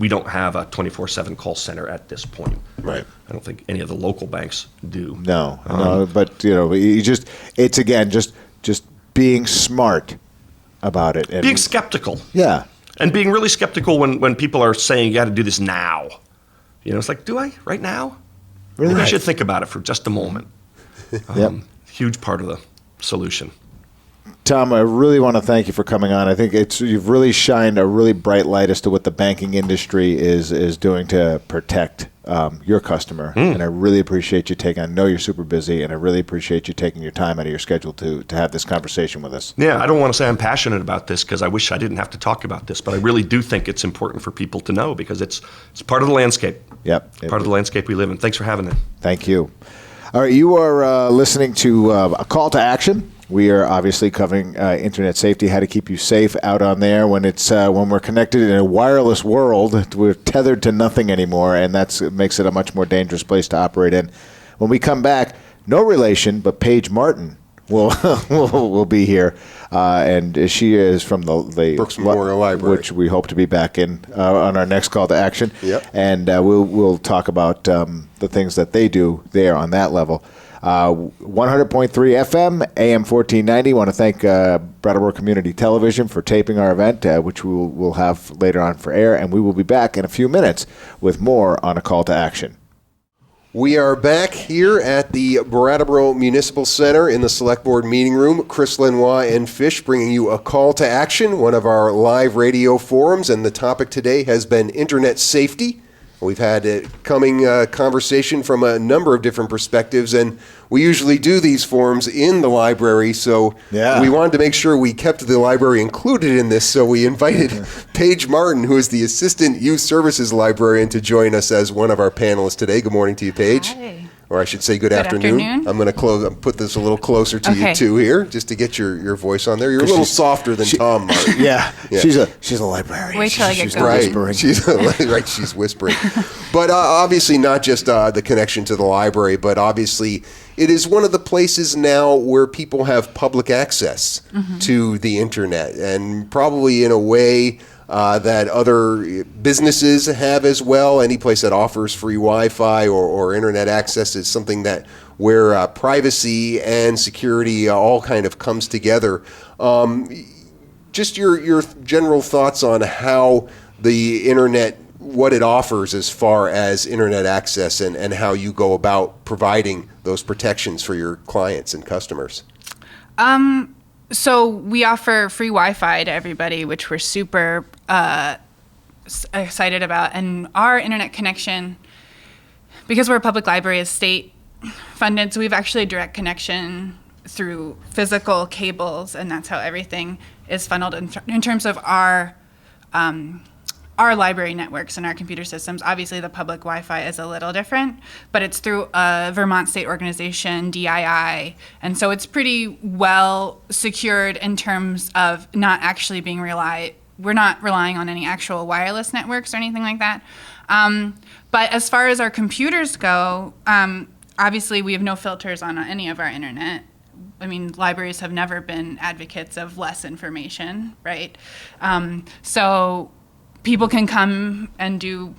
don't have a 24/7 call center at this point. Right. I don't think any of the local banks do. No, but it's again just being smart about it. And, Being skeptical. yeah. And being really skeptical when people are saying you got to do this now. It's like, do I right now? Really? Maybe I should think about it for just a moment. Yep. Huge part of the solution. Tom, I really want to thank you for coming on. I think you've really shined a really bright light as to what the banking industry is doing to protect your customer. And I really appreciate you I know you're super busy, and I really appreciate you taking your time out of your schedule to have this conversation with us. Yeah, I don't want to say I'm passionate about this because I wish I didn't have to talk about this, but I really do think it's important for people to know because it's part of the landscape. Yep. Part of the landscape we live in. Thanks for having me. Thank you. All right, you are listening to a call to action. We are obviously covering internet safety, how to keep you safe out on there when we're connected in a wireless world. We're tethered to nothing anymore, and that makes it a much more dangerous place to operate in. When we come back, no relation, but Paige Martin will be here, and she is from the Brooks Memorial Library, which we hope to be back in on our next call to action. Yep. And we'll talk about the things that they do there on that level. 100.3 FM, AM 1490. Want to thank Brattleboro Community Television for taping our event, which we'll have later on for air, and we will be back in a few minutes with more on A Call to Action. We are back here at the Brattleboro Municipal Center in the Selectboard Meeting Room. Chris Lenois and Fish bringing you A Call to Action, one of our live radio forums, and the topic today has been internet safety. We've had a coming conversation from a number of different perspectives, and we usually do these forums in the library, so we wanted to make sure we kept the library included in this, so we invited Paige Martin, who is the Assistant Youth Services Librarian, to join us as one of our panelists today. Good morning to you, Paige. Hi. Or I should say good afternoon. I'm going to put this a little closer to you two here, just to get your voice on there. You're a little softer than Tom, Martin. Yeah. She's a librarian. Wait till I get She's going. whispering. She's whispering. But obviously not just the connection to the library, but obviously it is one of the places now where people have public access to the internet, and probably in a way that other businesses have as well. Any place that offers free Wi-Fi or internet access is something that where privacy and security all kind of comes together. Just your general thoughts on how the internet, what it offers as far as internet access, and how you go about providing those protections for your clients and customers. So we offer free Wi-Fi to everybody, which we're super excited about. And our internet connection, because we're a public library, is state funded. So we have actually a direct connection through physical cables, and that's how everything is funneled in terms of our library networks and our computer systems. Obviously, the public Wi-Fi is a little different, but it's through a Vermont state organization, DII, and so it's pretty well secured in terms of not actually being we're not relying on any actual wireless networks or anything like that. But as far as our computers go, obviously we have no filters on any of our internet. I mean, libraries have never been advocates of less information, right? So people can come and do,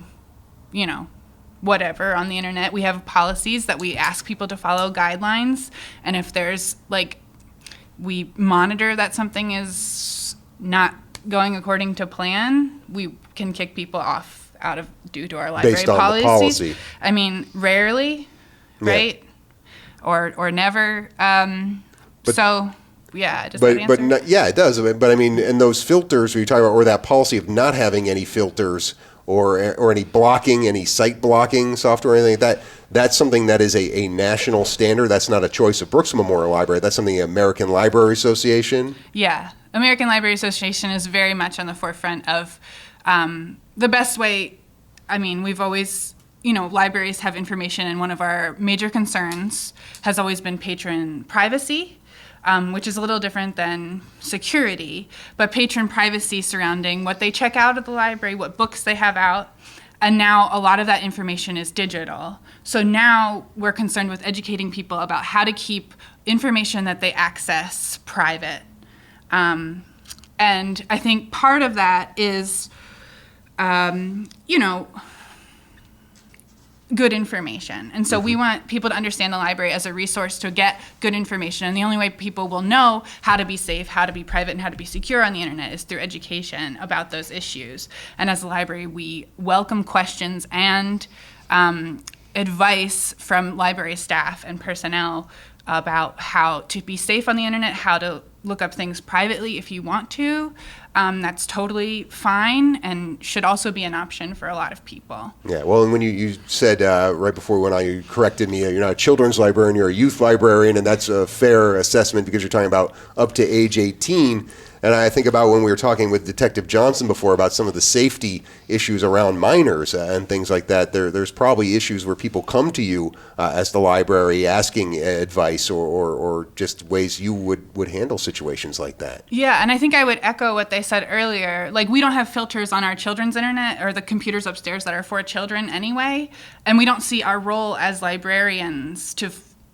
whatever on the internet. We have policies that we ask people to follow, guidelines, and if there's we monitor that something is not going according to plan, we can kick people off due to our library Based on policies. the policy. I mean, rarely, right? Or never. So yeah, does that answer? Yeah, it does. But I mean, and those filters we talk about, or that policy of not having any filters or any blocking, any site blocking software, or anything like that. That's something that is a national standard. That's not a choice of Brooks Memorial Library. That's something the American Library Association. Yeah, American Library Association is very much on the forefront of the best way. I mean, we've always, libraries have information, and one of our major concerns has always been patron privacy. Which is a little different than security, but patron privacy surrounding what they check out at the library, what books they have out, and now a lot of that information is digital. So now we're concerned with educating people about how to keep information that they access private. And I think part of that is, good information. And so we want people to understand the library as a resource to get good information. And the only way people will know how to be safe, how to be private, and how to be secure on the internet is through education about those issues. And as a library, we welcome questions and advice from library staff and personnel about how to be safe on the internet, how to look up things privately if you want to. That's totally fine and should also be an option for a lot of people. Yeah, well, and when you said right before we went on, you corrected me, you're not a children's librarian, you're a youth librarian, and that's a fair assessment because you're talking about up to age 18. And I think about when we were talking with Detective Johnson before about some of the safety issues around minors and things like that. There's probably issues where people come to you as the library asking advice or just ways you would handle situations like that. Yeah, and I think I would echo what they said earlier. We don't have filters on our children's internet or the computers upstairs that are for children anyway, and we don't see our role as librarians to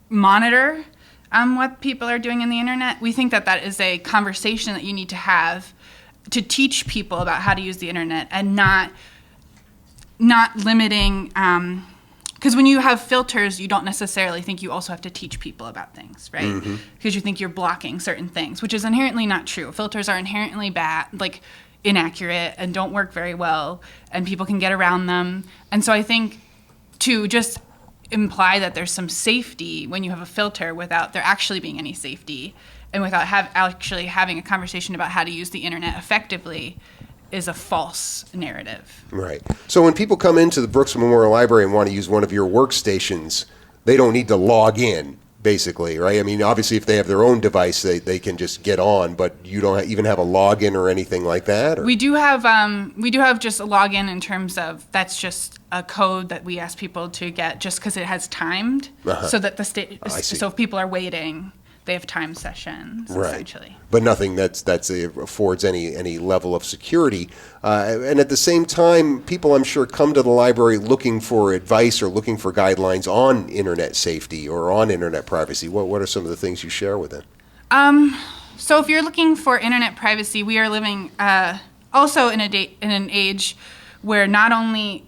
monitor what people are doing in the internet. We think that is a conversation that you need to have to teach people about how to use the internet and not limiting, because when you have filters, you don't necessarily think you also have to teach people about things, right? Because you think you're blocking certain things, which is inherently not true. Filters are inherently bad, inaccurate, and don't work very well, and people can get around them. And so I think to just imply that there's some safety when you have a filter without there actually being any safety and without actually having a conversation about how to use the internet effectively is a false narrative. Right. So when people come into the Brooks Memorial Library and want to use one of your workstations, they don't need to log in, basically, right? I mean, obviously, if they have their own device, they can just get on, but you don't even have a login or anything like that? Or? We do have just a login in terms of that's just a code that we ask people to get just because it has timed, so that so if people are waiting, they have timed sessions, essentially. But nothing that affords any level of security. And at the same time, people, I'm sure, come to the library looking for advice or looking for guidelines on internet safety or on internet privacy. What are some of the things you share with them? So if you're looking for internet privacy, we are living also in an age where not only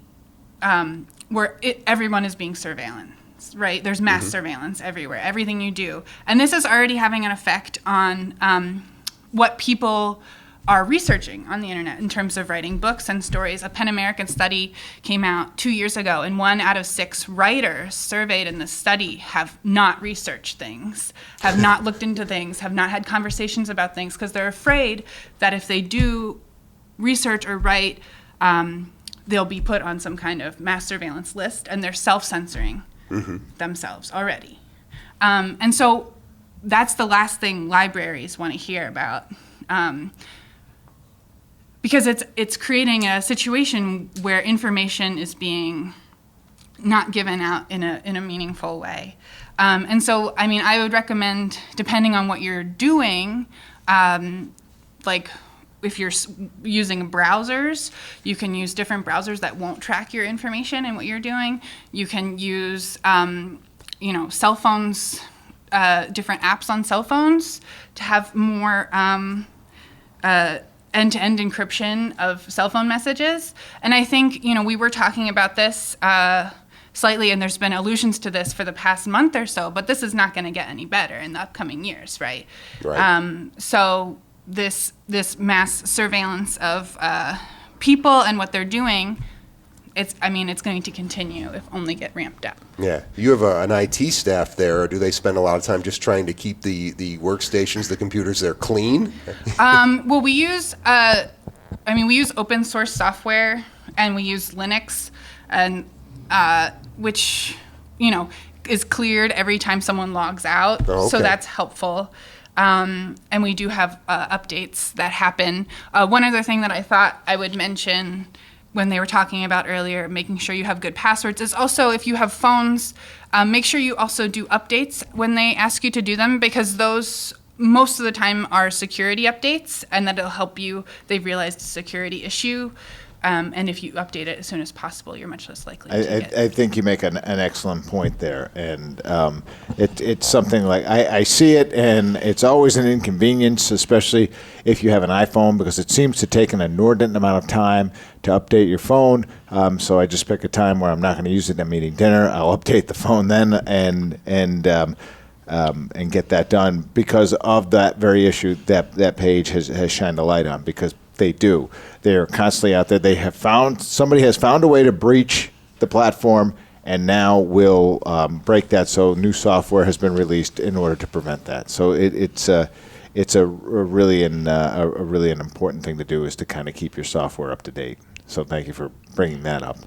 everyone is being surveilled. Right? There's mass surveillance everywhere, everything you do. And this is already having an effect on what people are researching on the internet in terms of writing books and stories. A PEN American study came out 2 years ago, and 1 out of 6 writers surveyed in this study have not researched things, have not looked into things, have not had conversations about things, because they're afraid that if they do research or write, they'll be put on some kind of mass surveillance list, and they're self-censoring themselves already. And so that's the last thing libraries want to hear about, because it's creating a situation where information is being not given out in a meaningful way. And so, I mean, I would recommend, depending on what you're doing, if you're using browsers, you can use different browsers that won't track your information and what you're doing. You can use, cell phones, different apps on cell phones to have more end-to-end encryption of cell phone messages. And I think, we were talking about this slightly, and there's been allusions to this for the past month or so, but this is not going to get any better in the upcoming years, right? So this mass surveillance of people and what they're doing, it's going to continue, if only get ramped up. Yeah. You have an IT staff there, or do they spend a lot of time just trying to keep the workstations, the computers there clean? Well, we use open source software, and we use Linux, and which, is cleared every time someone logs out. Oh, okay. So that's helpful. And we do have updates that happen. One other thing that I thought I would mention when they were talking about earlier, making sure you have good passwords, is also if you have phones, make sure you also do updates when they ask you to do them, because those most of the time are security updates, and that'll help you. They've realized a security issue. And if you update it as soon as possible, you're much less likely to get I think you make an excellent point there, and it's something like I see it, and it's always an inconvenience, especially if you have an iPhone, because it seems to take an inordinate amount of time to update your phone. So I just pick a time where I'm not going to use it. I'm eating dinner. I'll update the phone then, and get that done because of that very issue that page has shined a light on, because they do. They're constantly out there. Somebody has found a way to breach the platform, and now will break that. So new software has been released in order to prevent that. So it's a really an important thing to do, is to kind of keep your software up to date. So thank you for bringing that up.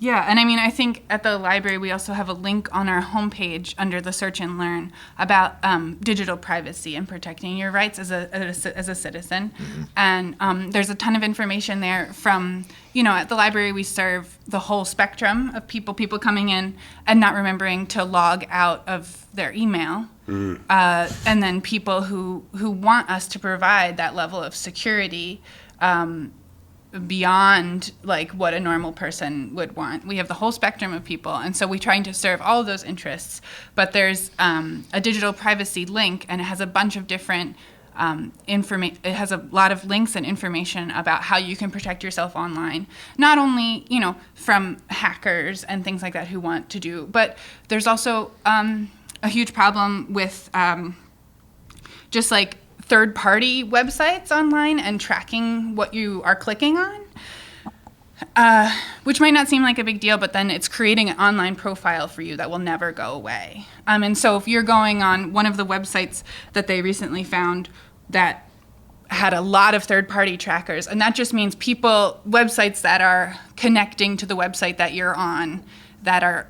Yeah, and I think at the library we also have a link on our homepage under the Search and Learn about digital privacy and protecting your rights as a citizen. Mm-hmm. And there's a ton of information there from, at the library we serve the whole spectrum of people coming in and not remembering to log out of their email. Mm. And then people who want us to provide that level of security beyond like what a normal person would want. We have the whole spectrum of people, and so we're trying to serve all of those interests. But there's a digital privacy link, and it has a bunch of different it has a lot of links and information about how you can protect yourself online, not only from hackers and things like that who want to do, but there's also a huge problem with just like third-party websites online and tracking what you are clicking on, which might not seem like a big deal, but then it's creating an online profile for you that will never go away. And so if you're going on one of the websites that they recently found that had a lot of third-party trackers, and that just means websites that are connecting to the website that you're on, that are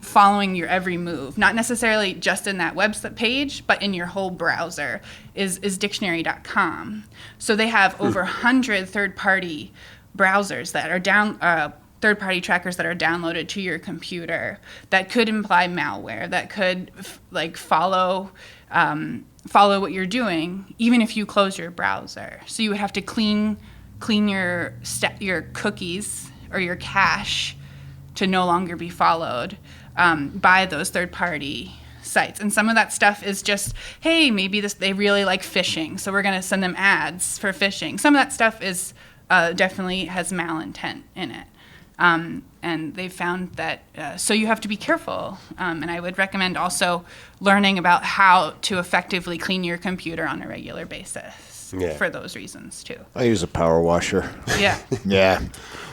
following your every move, not necessarily just in that website page, but in your whole browser, is dictionary.com. So they have over 100 third-party browsers that are third-party trackers that are downloaded to your computer that could imply malware, that could follow what you're doing, even if you close your browser. So you would have to clean your cookies or your cache to no longer be followed by those third-party sites. And some of that stuff is just, hey, maybe they really like fishing, so we're going to send them ads for fishing. Some of that stuff is definitely has malintent in it. And they've found that, so you have to be careful. And I would recommend also learning about how to effectively clean your computer on a regular basis for those reasons, too. I use a power washer. Yeah. Yeah.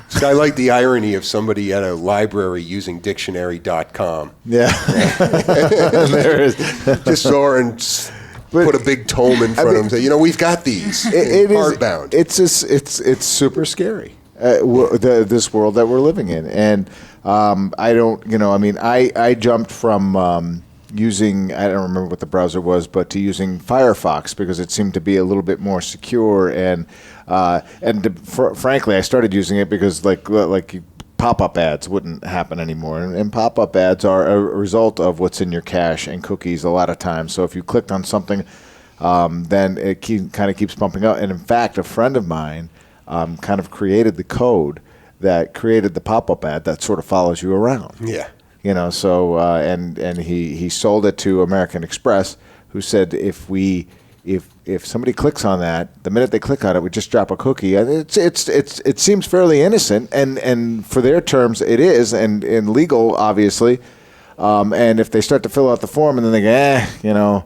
So I like the irony of somebody at a library using dictionary.com. Yeah. There is. Just saw and put a big tome in front of them and say, we've got these. It is hardbound. It's super scary. This world that we're living in, and I jumped from using, I don't remember what the browser was, but to using Firefox because it seemed to be a little bit more secure, and frankly, I started using it because like pop-up ads wouldn't happen anymore, and pop-up ads are a result of what's in your cache and cookies a lot of times. So if you clicked on something, then it kind of keeps pumping up. And in fact, a friend of mine kind of created the code that created the pop-up ad that sort of follows you around. Yeah. So and he sold it to American Express, who said if we if somebody clicks on that, the minute they click on it, we just drop a cookie. And it seems fairly innocent, and for their terms, it is, and legal, obviously. And if they start to fill out the form and then they go,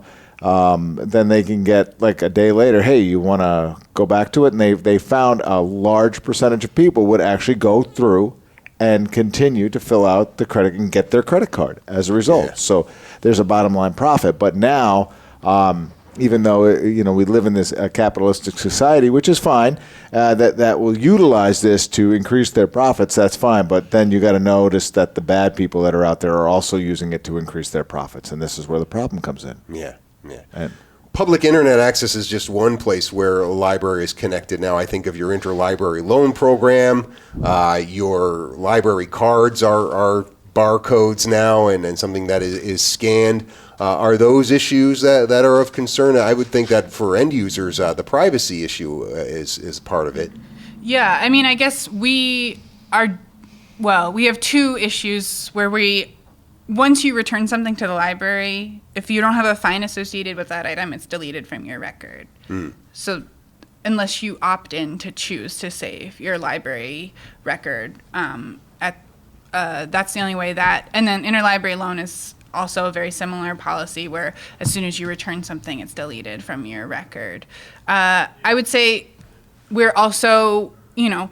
then they can get like a day later, hey, you want to go back to it? And they found a large percentage of people would actually go through and continue to fill out the credit and get their credit card as a result. Yeah. So there's a bottom line profit. But now, even though we live in this capitalistic society, which is fine, that will utilize this to increase their profits, that's fine. But then you got to notice that the bad people that are out there are also using it to increase their profits, and this is where the problem comes in. Yeah, yeah. And Public internet access is just one place where a library is connected now. I think of your interlibrary loan program. Your library cards are barcodes now and something that is scanned. Are those issues that are of concern? I would think that for end users, the privacy issue is part of it. Yeah, I mean, I guess we have two issues where once you return something to the library, if you don't have a fine associated with that item, it's deleted from your record. So unless you opt in to choose to save your library record, that's the only way that. And then interlibrary loan is also a very similar policy where as soon as you return something, it's deleted from your record. I would say we're also a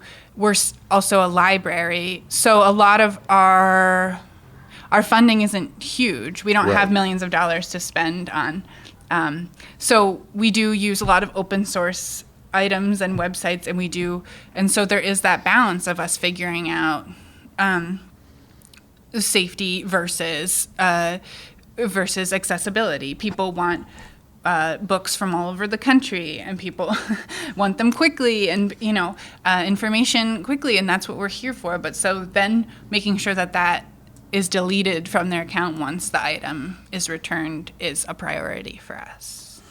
library, so a lot of our funding isn't huge. We don't have millions of dollars to spend on. So we do use a lot of open source items and websites, and so there is that balance of us figuring out safety versus accessibility. People want books from all over the country, and people want them quickly and information quickly, and that's what we're here for. But so then making sure that is deleted from their account once the item is returned is a priority for us.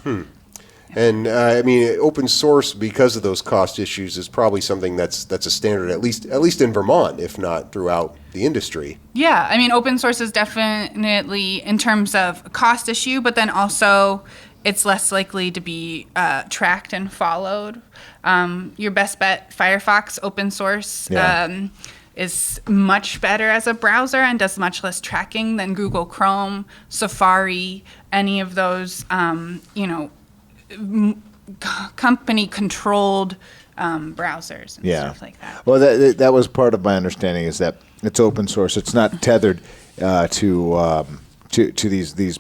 And I mean, open source, because of those cost issues, is probably something that's a standard, at least in Vermont, if not throughout the industry. Yeah, I mean, open source is definitely in terms of cost issue, but then also it's less likely to be tracked and followed. Your best bet, Firefox, open source. Yeah. Is much better as a browser and does much less tracking than Google Chrome, Safari, any of those, company-controlled browsers and stuff like that. Well, that was part of my understanding, is that it's open source. It's not tethered to these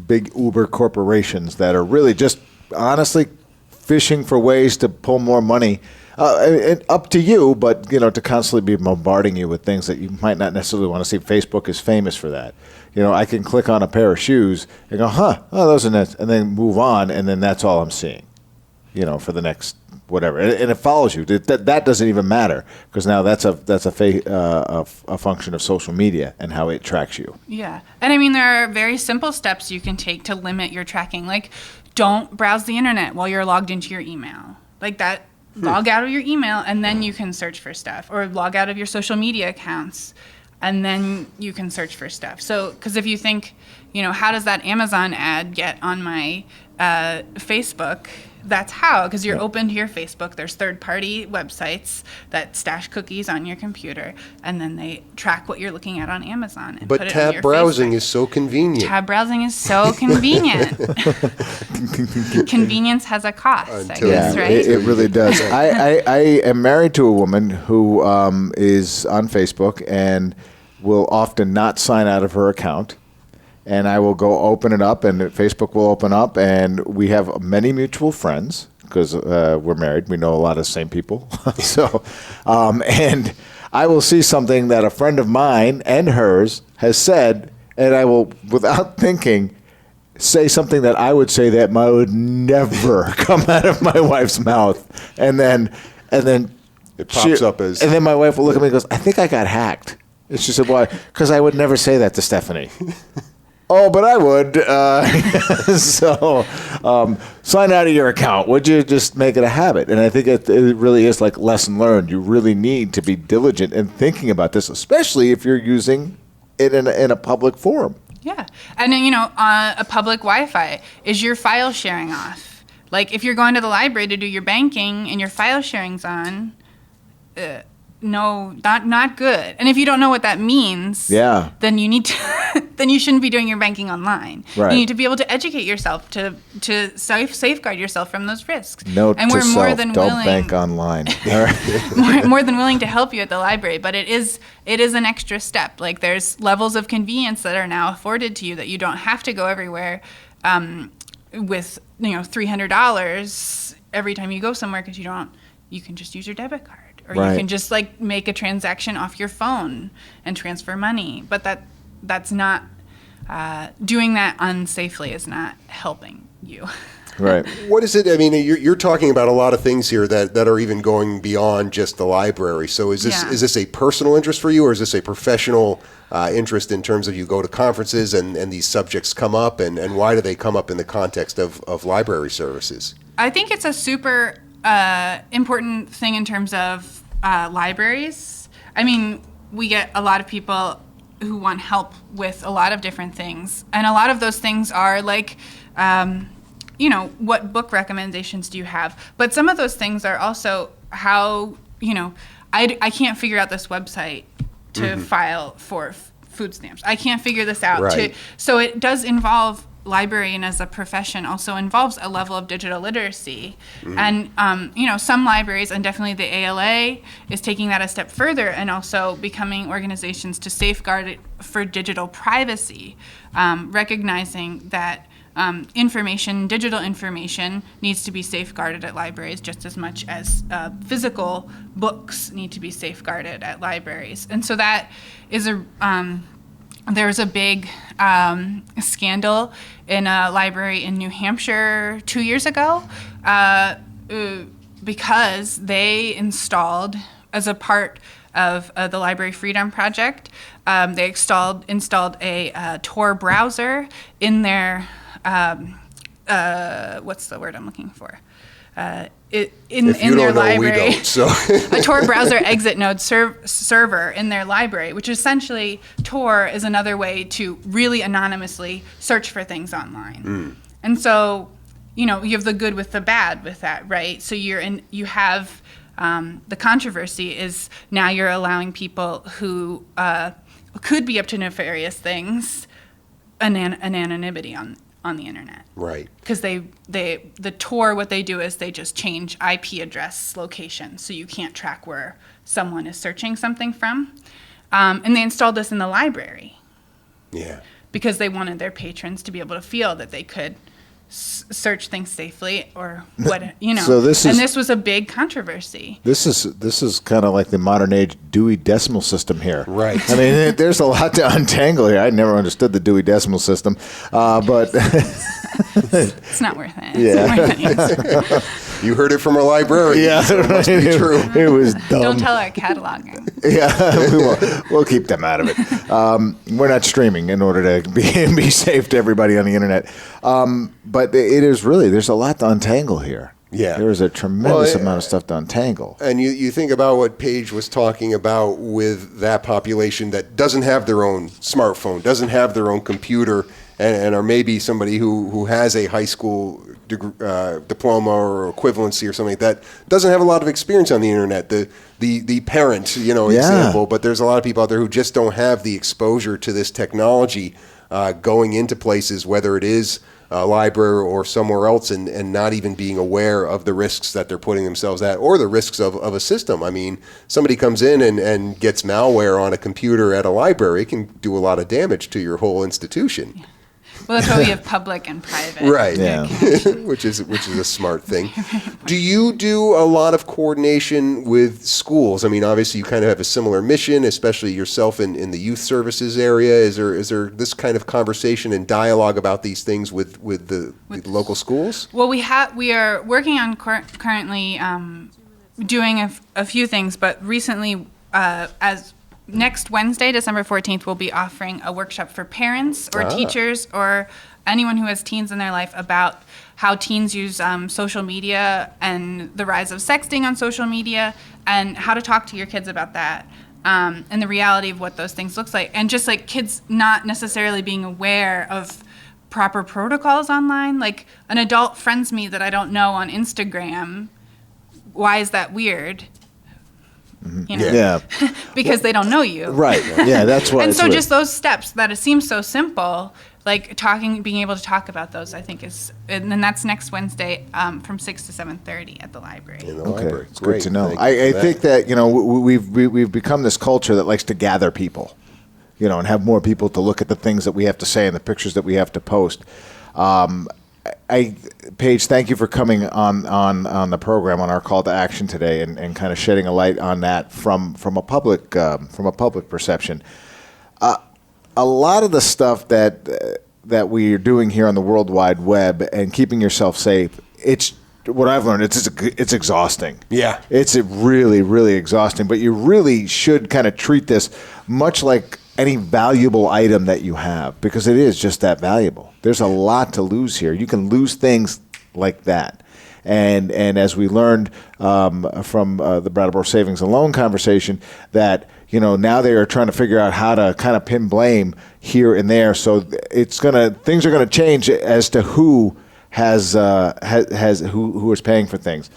big Uber corporations that are really just honestly fishing for ways to pull more money. Up to you, but to constantly be bombarding you with things that you might not necessarily want to see. Facebook is famous for that. I can click on a pair of shoes and go, those are nice, and then move on, and then that's all I'm seeing, for the next whatever, and it follows you. That doesn't even matter, because now that's a function of social media and how it tracks you. Yeah, and I mean, there are very simple steps you can take to limit your tracking, like don't browse the internet while you're logged into your email, like that. Log out of your email, and then you can search for stuff, or log out of your social media accounts, and then you can search for stuff. So, because if you think, how does that Amazon ad get on my Facebook? That's how, because you're open to your Facebook. There's third-party websites that stash cookies on your computer, and then they track what you're looking at on Amazon. And But put it on tab your browsing Facebook. is so convenient. Tab browsing is so convenient. Convenience has a cost, I guess, right? It really does. I am married to a woman who is on Facebook and will often not sign out of her account. And I will go open it up, and Facebook will open up, and we have many mutual friends because we're married. We know a lot of the same people. So, and I will see something that a friend of mine and hers has said, and I will, without thinking, say something that I would say that would never come out of my wife's mouth. And then It pops up as... And then my wife will look at me and goes, I think I got hacked. And she said, why? Because I would never say that to Stephanie. Oh, but I would. So sign out of your account. Would you just make it a habit? And I think it really is like lesson learned. You really need to be diligent in thinking about this, especially if you're using it in a public forum. Yeah. And then, a public Wi-Fi, is your file sharing off? Like if you're going to the library to do your banking and your file sharing's on, no, not good. And if you don't know what that means, then you need to, then you shouldn't be doing your banking online. Right. You need to be able to educate yourself to safeguard yourself from those risks. Note and to we're more self, than don't willing, bank online. All right. more than willing to help you at the library, but it is an extra step. Like there's levels of convenience that are now afforded to you that you don't have to go everywhere with $300 every time you go somewhere because you can just use your debit card. Or you can just like make a transaction off your phone and transfer money. But that's not, doing that unsafely is not helping you. Right. What is it? I mean, you're talking about a lot of things here that are even going beyond just the library. So is this a personal interest for you, or is this a professional interest in terms of you go to conferences and these subjects come up, and why do they come up in the context of library services? I think it's a super important thing in terms of libraries. I mean, we get a lot of people who want help with a lot of different things, and a lot of those things are like, what book recommendations do you have? But some of those things are also how, I can't figure out this website to file for food stamps. I can't figure this out. Right. So it does involve, librarian as a profession also involves a level of digital literacy. And, some libraries, and definitely the ALA, is taking that a step further and also becoming organizations to safeguard it for digital privacy, recognizing that digital information needs to be safeguarded at libraries just as much as physical books need to be safeguarded at libraries. And so that is there was a big scandal in a library in New Hampshire 2 years ago because they installed, as a part of the Library Freedom Project, they installed a Tor browser in their, what's the word I'm looking for? In their library, we don't, so. A Tor browser exit node server in their library, which essentially Tor is another way to really anonymously search for things online. And so, you have the good with the bad with that, right? So you have the controversy is now you're allowing people who could be up to nefarious things an anonymity on the internet. Right. Because the Tor, what they do is they just change IP address location, so you can't track where someone is searching something from. And they installed this in the library. Yeah. Because they wanted their patrons to be able to feel that they could search things safely, or what, So this was a big controversy. This is kind of like the modern age Dewey Decimal System here. Right. I mean, there's a lot to untangle here. I never understood the Dewey Decimal System, but It's not worth it. Yeah. You heard it from a librarian. Yeah, so it must be right. true. It was dumb. Don't tell our cataloging. Yeah, we'll keep them out of it. We're not streaming in order to be safe to everybody on the internet. But it is really, there's a lot to untangle here. Yeah. There is a tremendous amount of stuff to untangle. And you think about what Paige was talking about with that population that doesn't have their own smartphone, doesn't have their own computer, and are maybe somebody who has a high school diploma or equivalency or something like that, doesn't have a lot of experience on the internet. The parent, example, but there's a lot of people out there who just don't have the exposure to this technology going into places, whether it is a library or somewhere else, and not even being aware of the risks that they're putting themselves at, or the risks of a system. I mean, somebody comes in and gets malware on a computer at a library, it can do a lot of damage to your whole institution. Yeah. Well, that's why we have public and private. Right, Yeah. which is a smart thing. Do you do a lot of coordination with schools? I mean, obviously you kind of have a similar mission, especially yourself in the youth services area. Is there this kind of conversation and dialogue about these things with the local schools? Well, we are working on currently doing a few things, but recently, as next Wednesday, December 14th, we'll be offering a workshop for parents or teachers or anyone who has teens in their life about how teens use social media and the rise of sexting on social media, and how to talk to your kids about that, and the reality of what those things looks like. And just like kids not necessarily being aware of proper protocols online. Like, an adult friends me that I don't know on Instagram. Why is that weird? You know? Yeah. Because they don't know you. Right. Yeah, that's why. And it's so weird. just those steps that it seems so simple, like being able to talk about those, I think and then that's next Wednesday from 6 to 7:30 at the library. In the Okay, library. it's Great. good to know. Thank you I for think that, you know, we've become this culture that likes to gather people, you know, and have more people to look at the things that we have to say and the pictures that we have to post. Paige, thank you for coming on the program on our call to action today and kind of shedding a light on that from a public perception. A lot of the stuff that we are doing here on the World Wide Web and keeping yourself safe, it's what I've learned. It's exhausting. Yeah. It's really, really exhausting. But you really should kind of treat this much like any valuable item that you have, because it is just that valuable. There's a lot to lose here. You can lose things like that. And as we learned from the Brattleboro Savings and Loan conversation, that, you know, now they are trying to figure out how to kind of pin blame here and there. So things are gonna change as to who who is paying for things.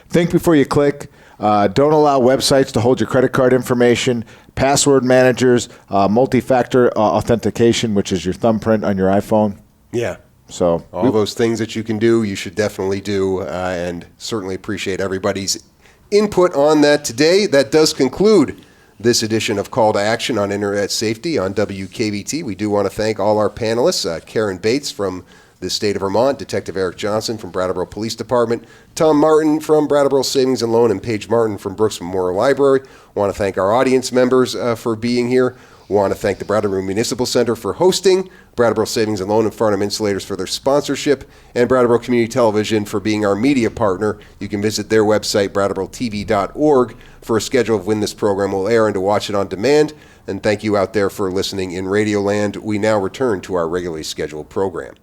Think before you click. Don't allow websites to hold your credit card information. Password managers, multi-factor authentication, which is your thumbprint on your iPhone. Yeah. So All those things that you can do, you should definitely do, and certainly appreciate everybody's input on that today. That does conclude this edition of Call to Action on Internet Safety on WKVT. We do want to thank all our panelists, Karen Bates from the state of Vermont, Detective Erik Johnson from Brattleboro Police Department, Tom Martin from Brattleboro Savings and Loan, and Paige Martin from Brooks Memorial Library. Want to thank our audience members for being here. Want to thank the Brattleboro Municipal Center for hosting, Brattleboro Savings and Loan and Farnham Insulators for their sponsorship, and Brattleboro Community Television for being our media partner. You can visit their website, brattleboro.tv.org, for a schedule of when this program will air and to watch it on demand. And thank you out there for listening in Radioland. We now return to our regularly scheduled program.